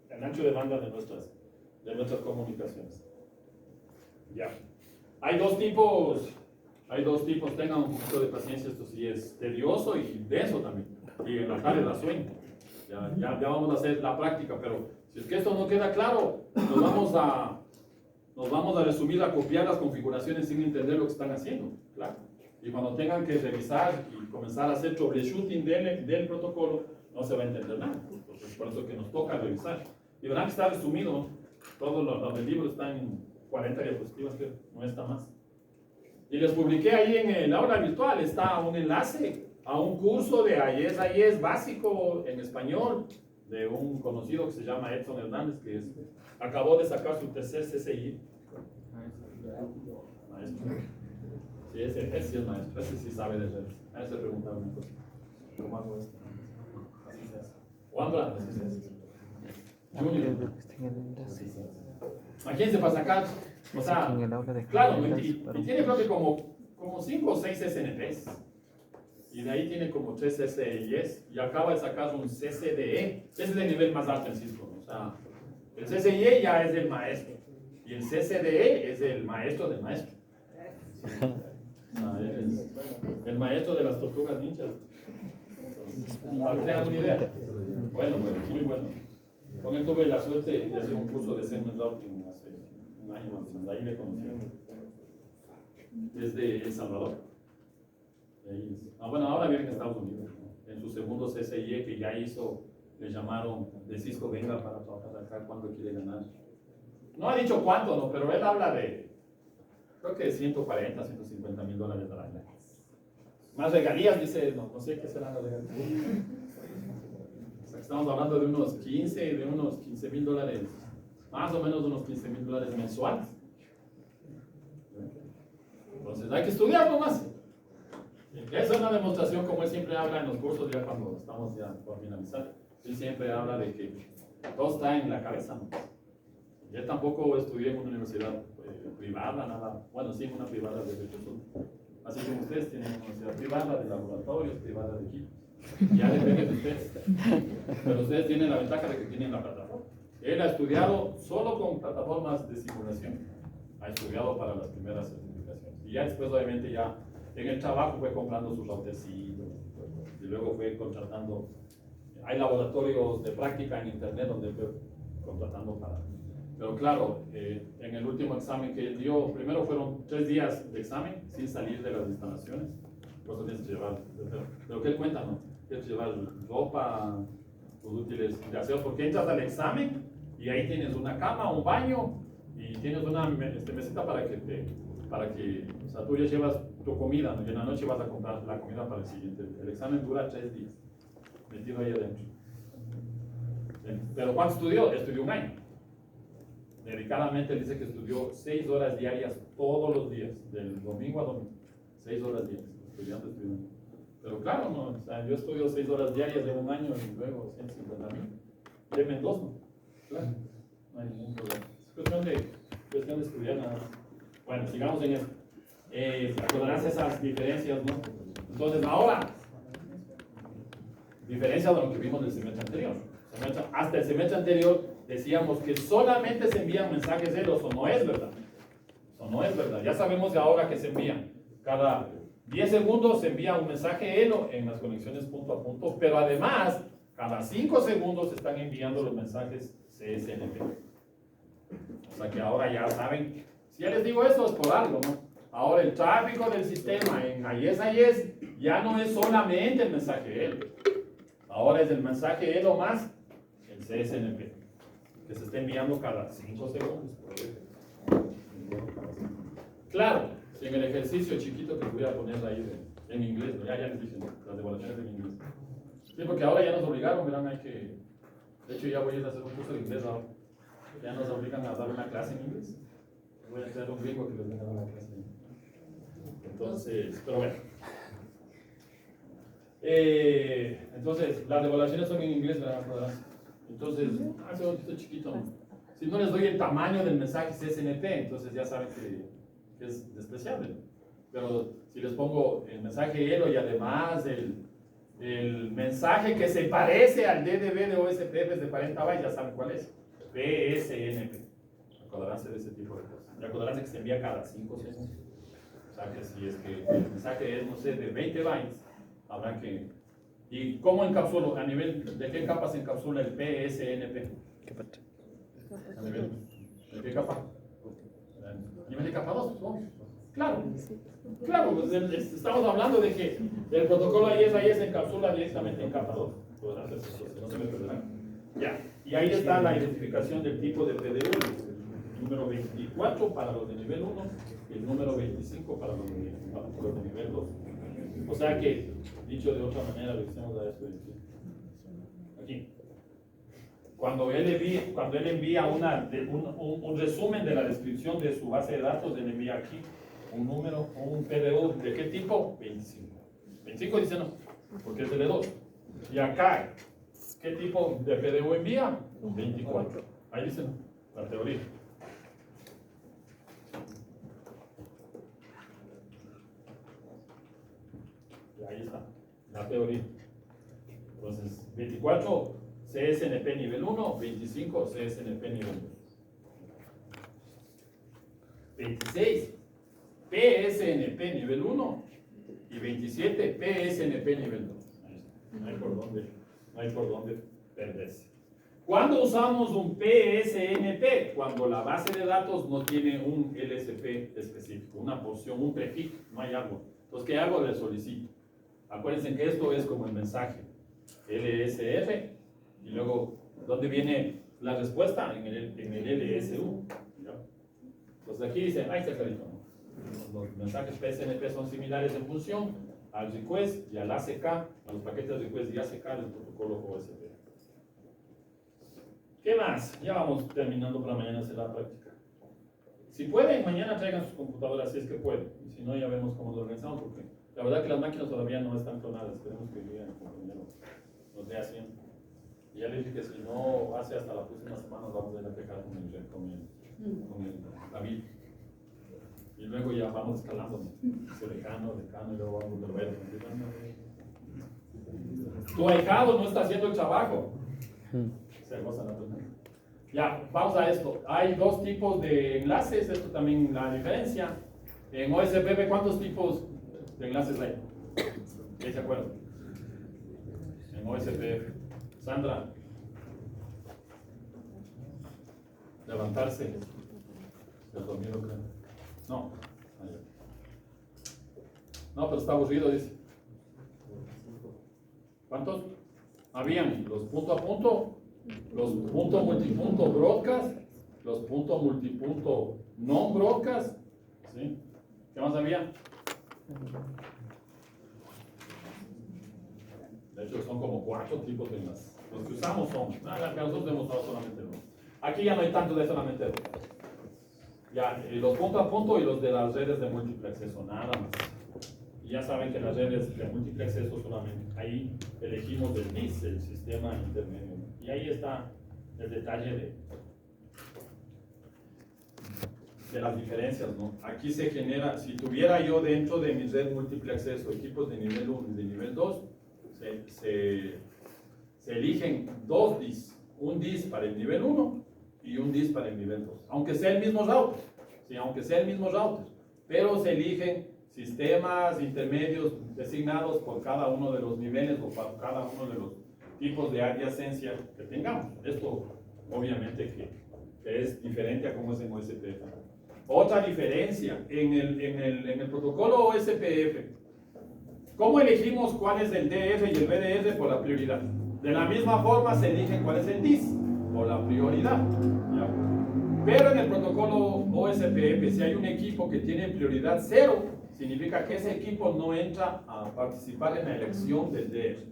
el ancho de banda de nuestras comunicaciones. Ya. Hay dos tipos, tengan un poquito de paciencia, esto sí es tedioso y denso también. Y en la tarde da sueño. Ya vamos a hacer la práctica, pero si es que esto no queda claro, nos vamos a resumir a copiar las configuraciones sin entender lo que están haciendo. Claro. Y cuando tengan que revisar y comenzar a hacer troubleshooting del protocolo, no se va a entender nada. Entonces, por eso que nos toca revisar. Y verán que está resumido, ¿no? Todo lo del libro está en 40 diapositivas, que no está más. Y les publiqué ahí en el aula virtual, está un enlace a un curso de AES básico en español, de un conocido que se llama Edson Hernández, que acabó de sacar su tercer CCI. Maestro. Sí, ese sí es maestro, ese sí sabe de redes. A ese preguntaba una cosa. ¿Cómo hago esto? Así se hace. Juan Brand, así se hace. Junior. Imagínense para sacar, o sea, claro, y tiene creo que como 5 o 6 SNPs. Y de ahí tiene como 3 CCIEs y acaba de sacar un CCDE. Ese es el nivel más alto en Cisco, ¿no? O sea, el CCIE ya es el maestro y el CCDE es el maestro del maestro. El maestro de las tortugas ninjas. Para que tengan una idea. Bueno, muy bueno. Con él tuve la suerte de hacer un curso de segment routing hace un año más o menos. Ahí me conocí. Desde El Salvador. Bueno, ahora vive en Estados Unidos, ¿no? En su segundo CCIE que ya hizo, le llamaron de Cisco, venga para trabajar acá, ¿cuánto quiere ganar? No ha dicho cuánto, no, pero él habla de, creo que 140, 150 mil dólares al año. Más regalías, dice, no sé qué serán las regalías. O sea, estamos hablando de unos 15 mil dólares, más o menos unos 15 mil dólares mensuales. Entonces hay que estudiar nomás. Esa es una demostración, como él siempre habla en los cursos, ya cuando estamos ya por finalizar. Él siempre habla de que todo está en la cabeza, ¿no? Yo tampoco estudié en una universidad privada, nada. Bueno, sí, en una privada de recursos. Así como ustedes tienen una universidad privada de laboratorios, privada de equipos. Ya depende de ustedes. Pero ustedes tienen la ventaja de que tienen la plataforma. Él ha estudiado solo con plataformas de simulación. Ha estudiado para las primeras certificaciones. Y ya después, obviamente, ya en el trabajo fue comprando sus routercitos y luego fue contratando. Hay laboratorios de práctica en internet donde fue contratando para. Pero claro, en el último examen que él dio, primero fueron 3 días de examen sin salir de las instalaciones. Por eso tienes que llevar, pero que él cuenta, ¿no? Tienes que llevar ropa, los útiles de aseo, porque entras al examen y ahí tienes una cama, un baño y tienes una mesita para que sea, tú ya llevas tu comida, ¿no? Y en la noche vas a comprar la comida para el siguiente. El examen dura 3 días, metido ahí adentro. Pero ¿cuánto estudió? Estudió un año. Dedicadamente dice que estudió 6 horas diarias todos los días, del domingo a domingo. 6 horas diarias, estudiando. Pero claro, no, o sea, yo estudio 6 horas diarias de un año y luego 150.000. De Mendoza, claro, no hay ningún problema. Es cuestión de estudiar nada más. Bueno, sigamos en esto. Acordarás esas diferencias, ¿no? Entonces, ahora, diferencia de lo que vimos del semestre anterior. Hasta el semestre anterior decíamos que solamente se envían mensajes de los, o no es verdad. O no es verdad. Ya sabemos de ahora que se envían. Cada 10 segundos se envía un mensaje ELO en las conexiones punto a punto, pero además, cada 5 segundos se están enviando los mensajes CSNP. O sea que ahora ya saben, si ya les digo eso es por algo, ¿no? Ahora el tráfico del sistema en IES ya no es solamente el mensaje ELO. Ahora es el mensaje ELO más el CSNP, que se está enviando cada 5 segundos. Claro, si en el ejercicio chiquito que voy a poner ahí en inglés, ¿no? Ya les dije, ¿no? Las devaluaciones en inglés. Sí, porque ahora ya nos obligaron, verán, hay que... De hecho, ya voy a ir a hacer un curso de inglés ahora. Ya nos obligan a dar una clase en inglés. Voy a traer un gringo que les venga a dar una clase. Entonces, pero bueno. Entonces, las devaluaciones son en inglés, ¿verdad? Entonces, hace un poquito chiquito. Si no les doy el tamaño del mensaje CSNP, entonces ya saben que es despreciable. Pero si les pongo el mensaje ELO y además el mensaje que se parece al DDB de OSPF de 40 bytes, ya saben cuál es. PSNP. Acordaránse de ese tipo de cosas. Y acordaránse que se envía cada 5 segundos. O sea que si es que el mensaje es, no sé, de 20 bytes, habrá que... ¿Y cómo encapsulo? ¿A nivel de qué capa se encapsula el PSNP? ¿A nivel de qué capa? ¿A nivel de capa 2? ¿No? Claro. Claro, pues, estamos hablando de que el protocolo IES se encapsula directamente en capa 2. No se me perderán. Ya. Y ahí está la identificación del tipo de PDU. El número 24 para los de nivel 1 y el número 25 para los de nivel 2. O sea que, dicho de otra manera, lo hicimos a esto aquí. Cuando él envía un resumen de la descripción de su base de datos, él envía aquí un número, un PDU, ¿de qué tipo? 25. 25 dice no, porque es de 2. Y acá, ¿qué tipo de PDU envía? 24. Ahí dice no, la teoría. Ahí está, la teoría. Entonces, 24 CSNP nivel 1, 25 CSNP nivel 2. 26 PSNP nivel 1 y 27 PSNP nivel 2. Ahí está. No hay por dónde perderse. ¿Cuándo usamos un PSNP? Cuando la base de datos no tiene un LSP específico, una porción, un prefijo, no hay algo. Entonces, ¿qué hago? Le solicito. Acuérdense que esto es como el mensaje LSF y luego, ¿dónde viene la respuesta? En el LSU. ¿Ya? Entonces aquí dice, ahí está clarito, ¿no? Los mensajes PSNP son similares en función al request y al ACK, a los paquetes request y ACK del protocolo OSPF. ¿Qué más? Ya vamos terminando para mañana hacer la práctica. Si pueden, mañana traigan sus computadoras, si es que pueden. Y si no, ya vemos cómo lo organizamos, porque la verdad que las máquinas todavía no están clonadas. Esperemos que lleguen el compañero nos dé haciendo. Y ya les dije que si no hace hasta la próxima semana, vamos a ir a pecar con el David. Y luego ya vamos escalando. Decano, y luego vamos a ver. Tu ahijado no está haciendo el trabajo. Se goza la persona. Ya, vamos a esto. Hay 2 tipos de enlaces. Esto también la diferencia. En OSPF, ¿cuántos tipos de enlaces hay? ¿Qué se acuerdan? En OSPF. Sandra. Levantarse. El dormido, creo. No. No, pero está aburrido, dice. ¿Cuántos? Habían los punto a punto, los punto multipunto broadcast, los punto multipunto non broadcast, ¿sí? ¿Qué más había? De hecho, son como 4 tipos de enlaces. Los que usamos son, nosotros hemos usado solamente 2. Aquí ya no hay tanto de solamente 2. Ya, los punto a punto y los de las redes de múltiple acceso, nada más. Y ya saben que las redes de múltiple acceso solamente, ahí elegimos el DIS, el sistema intermedio. Y ahí está el detalle de las diferencias, ¿no? Aquí se genera, si tuviera yo dentro de mi red múltiple acceso equipos de nivel 1 y de nivel 2, se eligen 2 DIS, un DIS para el nivel 1 y un DIS para el nivel 2, aunque sea el mismo router, ¿sí? Aunque sea el mismo router, pero se eligen sistemas intermedios designados por cada uno de los niveles o para cada uno de los tipos de adyacencia que tengamos. Esto obviamente que es diferente a cómo es en OSPF. Otra diferencia, en el protocolo OSPF, ¿cómo elegimos cuál es el DR y el BDR por la prioridad? De la misma forma se elige cuál es el DIS por la prioridad, ¿ya? Pero en el protocolo OSPF, si hay un equipo que tiene prioridad 0, significa que ese equipo no entra a participar en la elección del DR.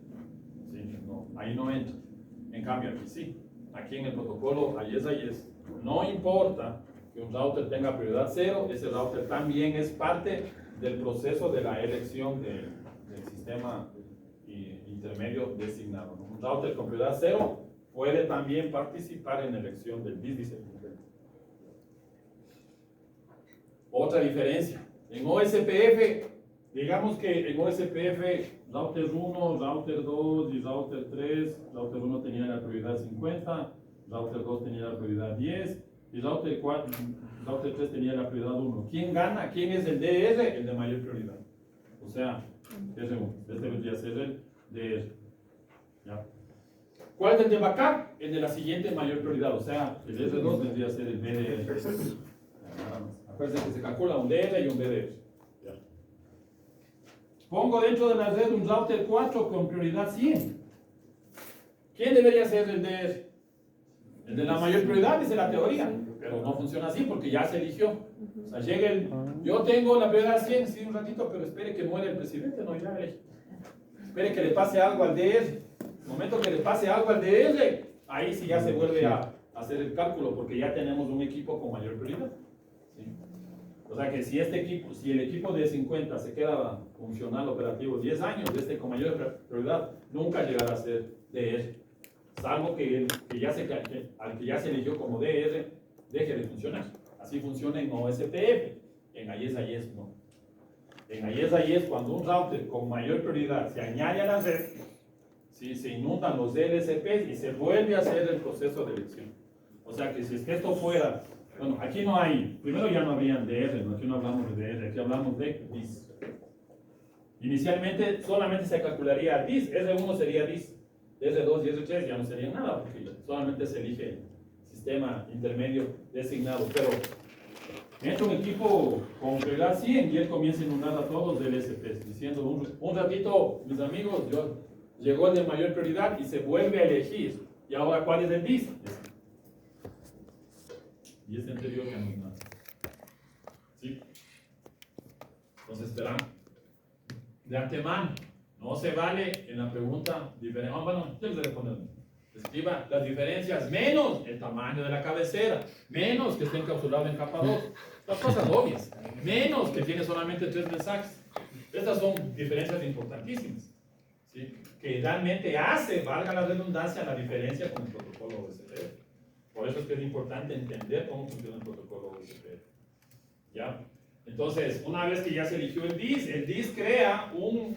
¿Sí? No, ahí no entra. En cambio, aquí sí. Aquí en el protocolo IS, no importa que un router tenga prioridad 0, ese router también es parte del proceso de la elección del sistema intermedio designado, ¿no? Un router con prioridad 0 puede también participar en la elección del DIS. Otra diferencia, en OSPF, digamos que en OSPF router 1, router 2 y router 3, router 1 tenía la prioridad 50, router 2 tenía la prioridad 10 y router 3 tenía la prioridad 1. ¿Quién gana? ¿Quién es el DR? El de mayor prioridad. O sea, R1, este vendría a ser el DR. ¿Ya? ¿Cuál es el de backup? El de la siguiente mayor prioridad, o sea, el R2 vendría a ser el BDR. Acuérdense que se calcula un DR y un BDR. ¿Ya? Pongo dentro de la red un router 4 con prioridad 100. ¿Quién debería ser el DR? El de la mayor prioridad, dice la teoría, pero no funciona así porque ya se eligió. O sea, llega yo tengo la prioridad 100, sí, un ratito, pero espere que muera el presidente, no, ya elegí. Espere que le pase algo al DR. El momento que le pase algo al DR, ahí sí ya se vuelve a hacer el cálculo porque ya tenemos un equipo con mayor prioridad. ¿Sí? O sea que si el equipo de 50 se queda funcional, operativo 10 años, con mayor prioridad nunca llegará a ser DR. Salvo que al que ya se eligió como DR deje de funcionar. Así funciona en OSPF. En IS no. En IS cuando un router con mayor prioridad se añade a la red, ¿sí? Se inundan los DLSPs y se vuelve a hacer el proceso de elección. O sea que si es que esto fuera, bueno, aquí no hay, primero ya no habrían DR, ¿no? Aquí no hablamos de DR, aquí hablamos de DIS. Inicialmente solamente se calcularía DIS, R1 sería DIS. R2 y R3 ya no serían nada porque solamente se elige el sistema intermedio designado, pero entra un equipo con prioridad 100 y él comienza a inundar a todos del SP diciendo un ratito, mis amigos, llegó el de mayor prioridad y se vuelve a elegir. ¿Y ahora cuál es el DIS? Y este anterior ya no es nada. ¿Sí? Entonces, verán, de antemano, no se vale en la pregunta diferente. Bueno, yo les voy a responder. Escriba las diferencias menos el tamaño de la cabecera, menos que esté encapsulado en capa 2. Las cosas obvias. Menos que tiene solamente 3 mensajes. Estas son diferencias importantísimas, ¿sí? Que realmente hace, valga la redundancia, la diferencia con el protocolo OSPF. Por eso es que es importante entender cómo funciona el protocolo OSPF. ¿Ya? Entonces, una vez que ya se eligió el DIS crea un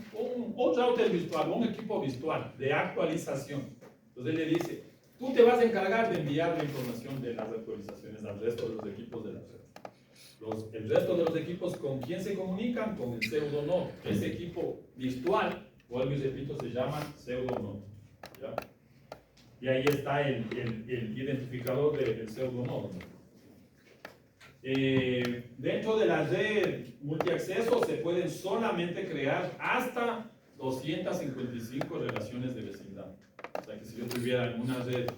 router virtual, un equipo virtual de actualización. Entonces él le dice, tú te vas a encargar de enviar la información de las actualizaciones al resto de los equipos de la red. El resto de los equipos, ¿con quién se comunican? Con el pseudonodo. Ese equipo virtual, vuelvo y repito, se llama pseudonodo. ¿Ya? Y ahí está el identificador del pseudonodo. Dentro de la red multiacceso se pueden solamente crear hasta 255 relaciones de vecindad. O sea que si yo tuviera en una red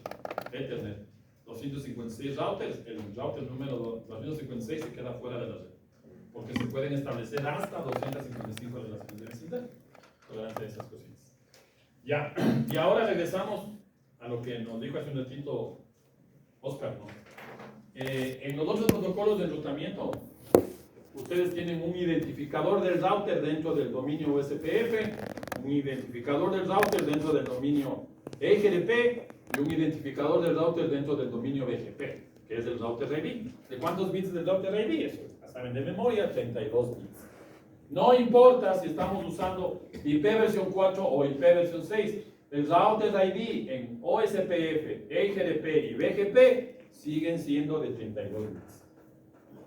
Ethernet 256 routers, el router número 256 se queda fuera de la red. porque se pueden establecer hasta 255 relaciones de vecindad. Tolerancia a esas cositas. Ya, y ahora regresamos a lo que nos dijo hace un ratito Oscar, ¿no? En los otros protocolos de enrutamiento, ustedes tienen un identificador del router dentro del dominio USPF, un identificador del router dentro del dominio EGRP y un identificador del router dentro del dominio BGP, que es el router ID. ¿De cuántos bits del router ID? Eso ya saben de memoria, 32 bits. No importa si estamos usando IP versión 4 o IP versión 6, el router ID en OSPF, EGRP y BGP siguen siendo de 32 bits.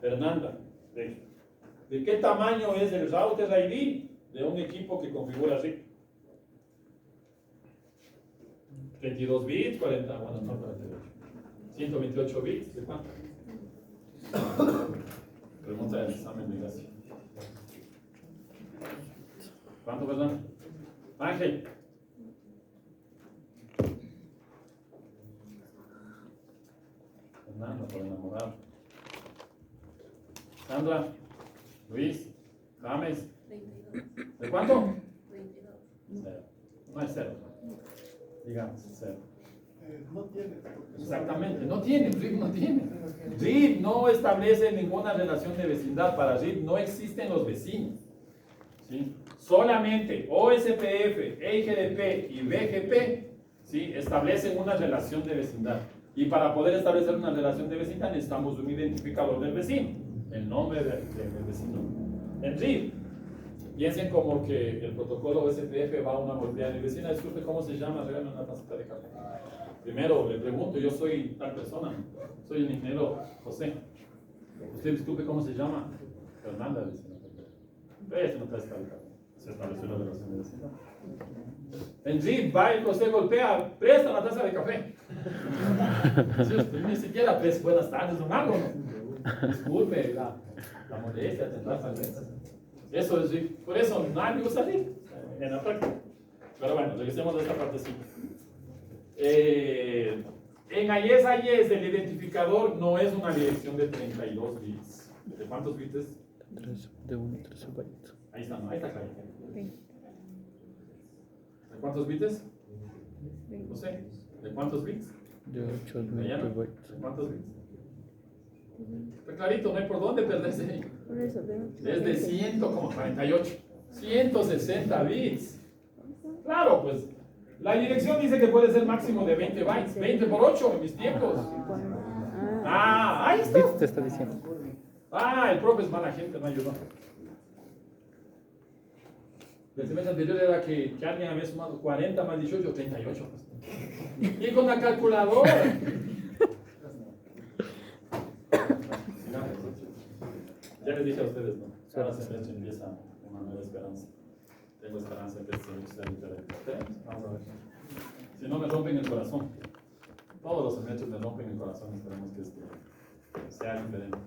Fernanda, ¿de qué tamaño es el router ID de un equipo que configura RIP? 32 bits, 40, bueno, no 48. 128 bits, ¿de cuánto? Pregunta del examen de Gracia. ¿Cuánto, perdón? Ángel. Fernanda, por enamorado. Sandra, Luis, James. 22. ¿De cuánto? 22. Cero. No es cero. Digamos, cero. No tiene. Exactamente, no tiene, RIP no tiene. RIP no establece ninguna relación de vecindad. Para RIP no existen los vecinos. ¿Sí? Solamente OSPF, EIGDP y BGP, ¿sí?, establecen una relación de vecindad. Y para poder establecer una relación de vecindad necesitamos un identificador del vecino, el nombre del vecino. En RIP, piensen como que el protocolo OSPF va a una volteada de vecina. Disculpe, ¿cómo se llama? Regálame una tacita de café. Primero le pregunto, yo soy tal persona, soy el ingeniero José. Usted disculpe, ¿cómo se llama? Fernanda, dice. Este no está establecido. Se estableció la relación de vecindad. En RIP va y José golpea, presta una taza de café. Sí, usted ni siquiera pues, buenas tardes, don algo, ¿no? Disculpe la molestia, tendrá faltas. Eso es RIP. Por eso nadie usa RIP en la práctica. Pero bueno, regresemos a esta partecita. En IES el identificador no es una dirección de 32 bits. ¿De cuántos bits es? De 1 a 3 bytes. Ahí está, ¿no? Ahí está clarito. ¿De cuántos bits? No sé. ¿De cuántos bits? De 8 a Mañana. 9 bytes. ¿De cuántos bits? Está clarito, no hay por dónde perderse ahí. Por eso, Es de 148. 160 bits. Claro, pues. La dirección dice que puede ser máximo de 20 bytes. 20 por 8 en mis tiempos. Ah, ahí está. Bits te está diciendo. Ah, el profe es mala gente, no ayudó. El semestre anterior era que alguien había sumado 40 más 18, 38. Y con la calculadora. Ya les dije a ustedes, ¿no? Ahora semestre empieza una nueva esperanza. Tengo esperanza que este semestre sea diferente. Vamos a ver. Si no me rompen el corazón. Todos los semestres me rompen el corazón. Esperemos que este sea diferente.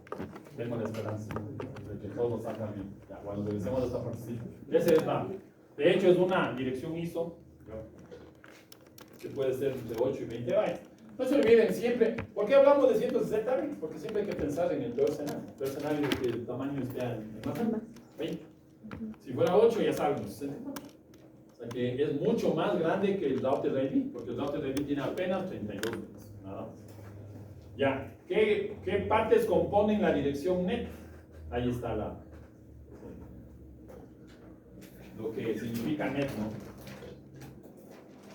Tengo la esperanza de que todo salga bien. Ya, bueno, regresemos a esta partecita. Ese es de hecho, es una dirección ISO que puede ser de 8 y 20 bytes. No se olviden siempre. ¿Por qué hablamos de 160 bytes? Porque siempre hay que pensar en el peor escenario. El peor escenario es que el tamaño esté en más 20. Si fuera 8, ya saben, 64. O sea que es mucho más grande que el router ID, porque el router ID tiene apenas 32 bits. Nada más. Ya. ¿Qué partes componen la dirección NET? Ahí está lo que significa NET, ¿no?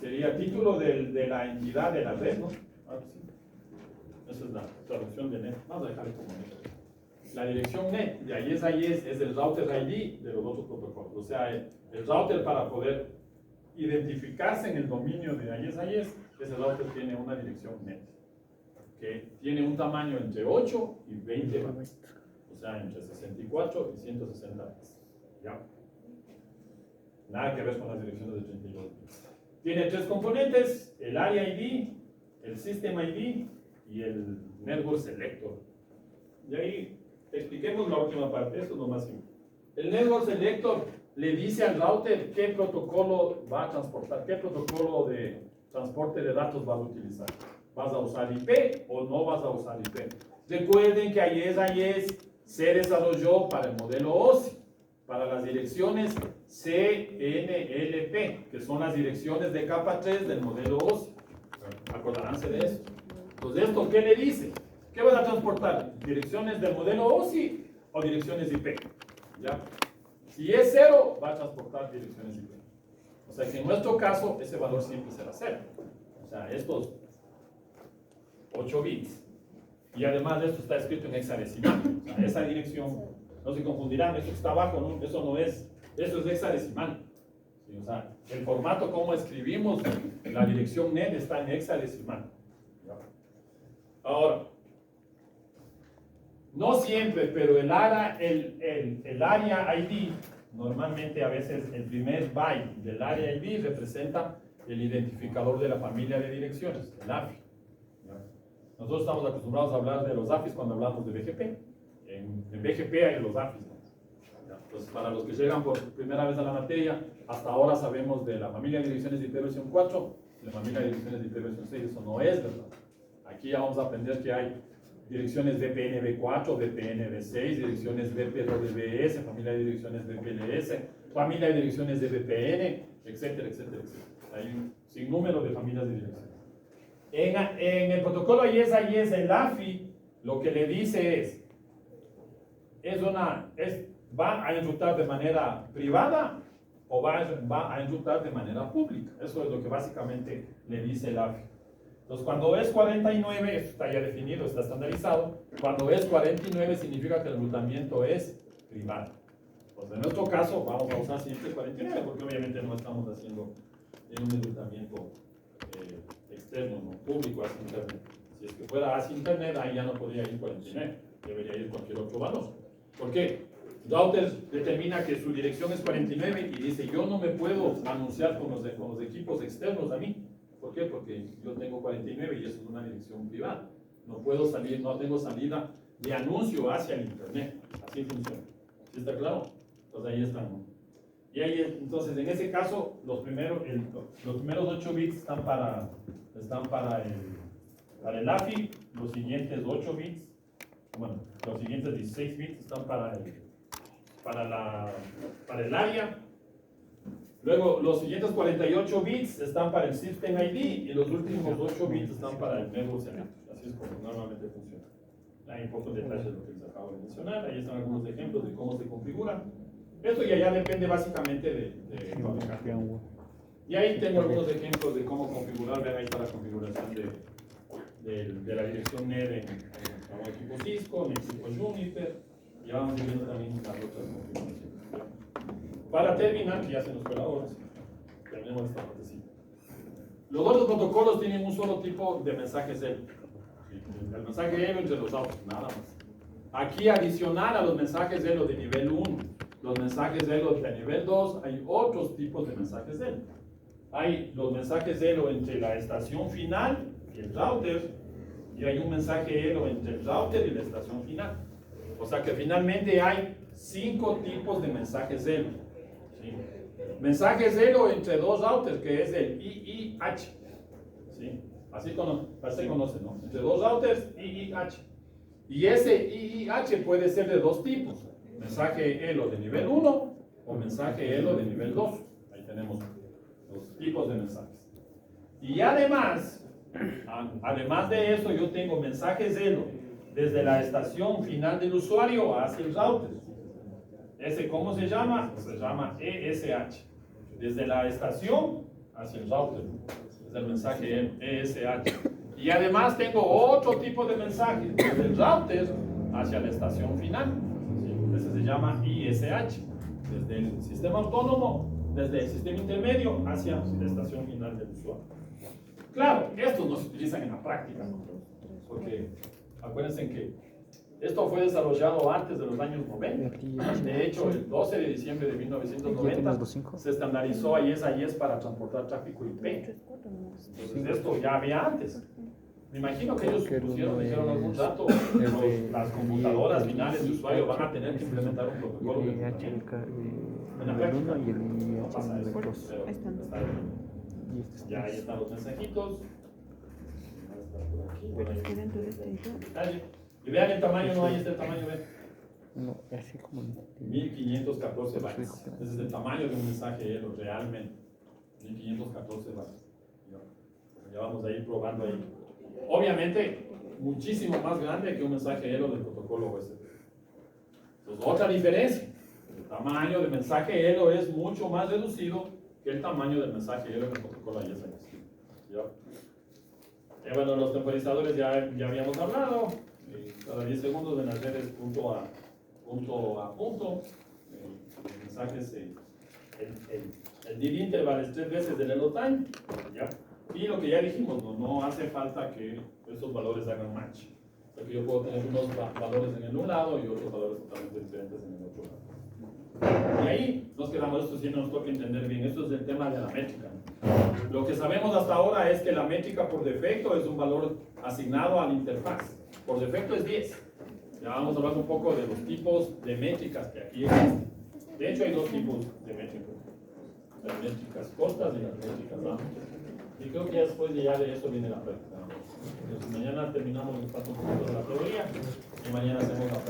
Sería título de la entidad de la red, ¿no? Ah, sí. Esa es la traducción de NET. Vamos a dejarlo como NET. La dirección NET de IES es el router ID de los otros protocolos. O sea, el router para poder identificarse en el dominio de IES, ese router tiene una dirección NET que tiene un tamaño entre 8 y 20 bytes. O sea, entre 64 y 160 bytes. ¿Ya? Nada que ver con las direcciones de 32 bits. Tiene tres componentes: el Area ID, el System ID y el Network Selector. Y ahí expliquemos la última parte, esto es lo más simple. El Network Selector le dice al router qué protocolo va a transportar, qué protocolo de transporte de datos vas a utilizar. ¿Vas a usar IP o no vas a usar IP? Recuerden que IES se desarrolló para el modelo OSI, para las direcciones CNLP, que son las direcciones de capa 3 del modelo OSI. Acordaránse de eso. Entonces, ¿esto qué le dice? ¿Qué van a transportar? ¿Direcciones del modelo OSI o direcciones IP? ¿Ya? Si es 0, va a transportar direcciones IP. O sea que en nuestro caso, ese valor siempre será 0. O sea, estos 8 bits. Y además de esto está escrito en hexadecimal. O sea, esa dirección, no se confundirán, esto que está abajo, ¿no? Eso no es, eso es hexadecimal. ¿Sí? O sea, el formato como escribimos la dirección NET está en hexadecimal. ¿Ya? Ahora, no siempre, pero el área ID, normalmente a veces el primer byte del área ID representa el identificador de la familia de direcciones, el AFI. Nosotros estamos acostumbrados a hablar de los AFIs cuando hablamos de BGP. En BGP hay los AFIs, ¿no? Entonces, para los que llegan por primera vez a la materia, hasta ahora sabemos de la familia de direcciones de IP versión 4, la familia de direcciones de IP versión 6, eso no es verdad. Aquí ya vamos a aprender que hay direcciones VPNV4, VPNV6, direcciones VPWS, familia de direcciones VPLS, familia de direcciones de VPN, etcétera, etcétera, etcétera. Hay un sinnúmero de familias de direcciones. En el protocolo AES el AFI lo que le dice ¿va a enrutar de manera privada o va a enrutar de manera pública? Eso es lo que básicamente le dice el AFI. Entonces, cuando es 49, esto está ya definido, está estandarizado. Cuando es 49 significa que el enrutamiento es privado. Pues en nuestro caso vamos a usar siempre 49 porque obviamente no estamos haciendo en un enrutamiento externo, no público, hacia internet. Si es que fuera hacia internet, ahí ya no podría ir 49, debería ir cualquier otro valor. ¿Por qué? Router determina que su dirección es 49 y dice, yo no me puedo anunciar con los equipos externos a mí. ¿Por qué? Porque yo tengo 49 y eso es una dirección privada. No puedo salir, no tengo salida de anuncio hacia el internet. Así funciona. ¿Sí está claro? Entonces ahí están, ¿no? Y ahí, entonces, en ese caso, los primeros 8 bits están para el AFI, los siguientes 8 bits, bueno, los siguientes 16 bits están para el área. Luego, los siguientes 48 bits están para el System ID y los últimos 8 bits están para el Network Selector. Así es como normalmente funciona. Hay pocos detalles de lo que les acabo de mencionar. Ahí están algunos ejemplos de cómo se configura. Esto ya depende básicamente de fabricante. Y ahí tengo algunos ejemplos de cómo configurar. Vean, ahí está la configuración de la dirección NED en un equipo Cisco, en equipo Juniper. Y vamos viendo también las otras configuraciones. Para terminar, que ya se nos fue la hora, terminemos esta partecita. Los otros protocolos tienen un solo tipo de mensajes ELO. El mensaje ELO entre los autos, nada más. Aquí, adicional a los mensajes ELO de nivel 1, los mensajes ELO de nivel 2, hay otros tipos de mensajes ELO. Hay los mensajes ELO entre la estación final y el router, y hay un mensaje ELO entre el router y la estación final. O sea que finalmente hay 5 tipos de mensajes ELO. ¿Sí? Mensajes ELO entre dos routers, que es el IIH. ¿Sí? Así se conoce, ¿no? Entre dos routers, IIH. Y ese IIH puede ser de dos tipos. Mensaje ELO de nivel 1 o mensaje ELO de nivel 2. Ahí tenemos los tipos de mensajes. Y además de eso, yo tengo mensajes ELO desde la estación final del usuario hacia el router. ¿Ese cómo se llama? Se llama ESH. Desde la estación hacia el router. Es el mensaje ESH. Y además tengo otro tipo de mensaje desde el router hacia la estación final. Ese se llama ISH. Desde el sistema autónomo, desde el sistema intermedio hacia la estación final del usuario. Claro, estos no se utilizan en la práctica, ¿no? Porque acuérdense que esto fue desarrollado antes de los años 90. De hecho, el 12 de diciembre de 1990 se estandarizó AES para transportar tráfico IP. Entonces esto ya había antes. Me imagino que ellos dijeron algún dato, las computadoras finales de usuario van a tener que implementar un protocolo de enrutamiento. En la práctica no pasa eso, pero está bien. Ya ahí están los mensajitos. Y vean el tamaño, no hay este tamaño, ¿ven? No, así como. 1514 bytes. Ese es el tamaño de un mensaje Elo realmente. 1514 bytes. Ya vamos a ir probando ahí. Obviamente, muchísimo más grande que un mensaje Elo del protocolo USB. Entonces, otra diferencia. El tamaño del mensaje Elo es mucho más reducido que el tamaño del mensaje Elo del protocolo ISMS. ¿Ya? Bueno, los temporizadores ya habíamos hablado. Cada 10 segundos en las redes punto a punto. Los mensajes, el dead interval es 3 veces del hello time. ¿Ya? Y lo que ya dijimos, no hace falta que estos valores hagan match. Porque yo puedo tener unos valores en un lado y otros valores totalmente diferentes en el otro lado. Y ahí nos quedamos, esto sí nos toca entender bien, esto es el tema de la métrica. Lo que sabemos hasta ahora es que la métrica por defecto es un valor asignado a la interfaz. Por defecto es 10. Ya vamos a hablar un poco de los tipos de métricas que aquí existen. De hecho hay dos tipos de métricas. Las métricas cortas y las métricas largas. Y creo que después de ya de eso viene la práctica. Entonces mañana terminamos un poquito de la teoría y mañana hacemos la práctica.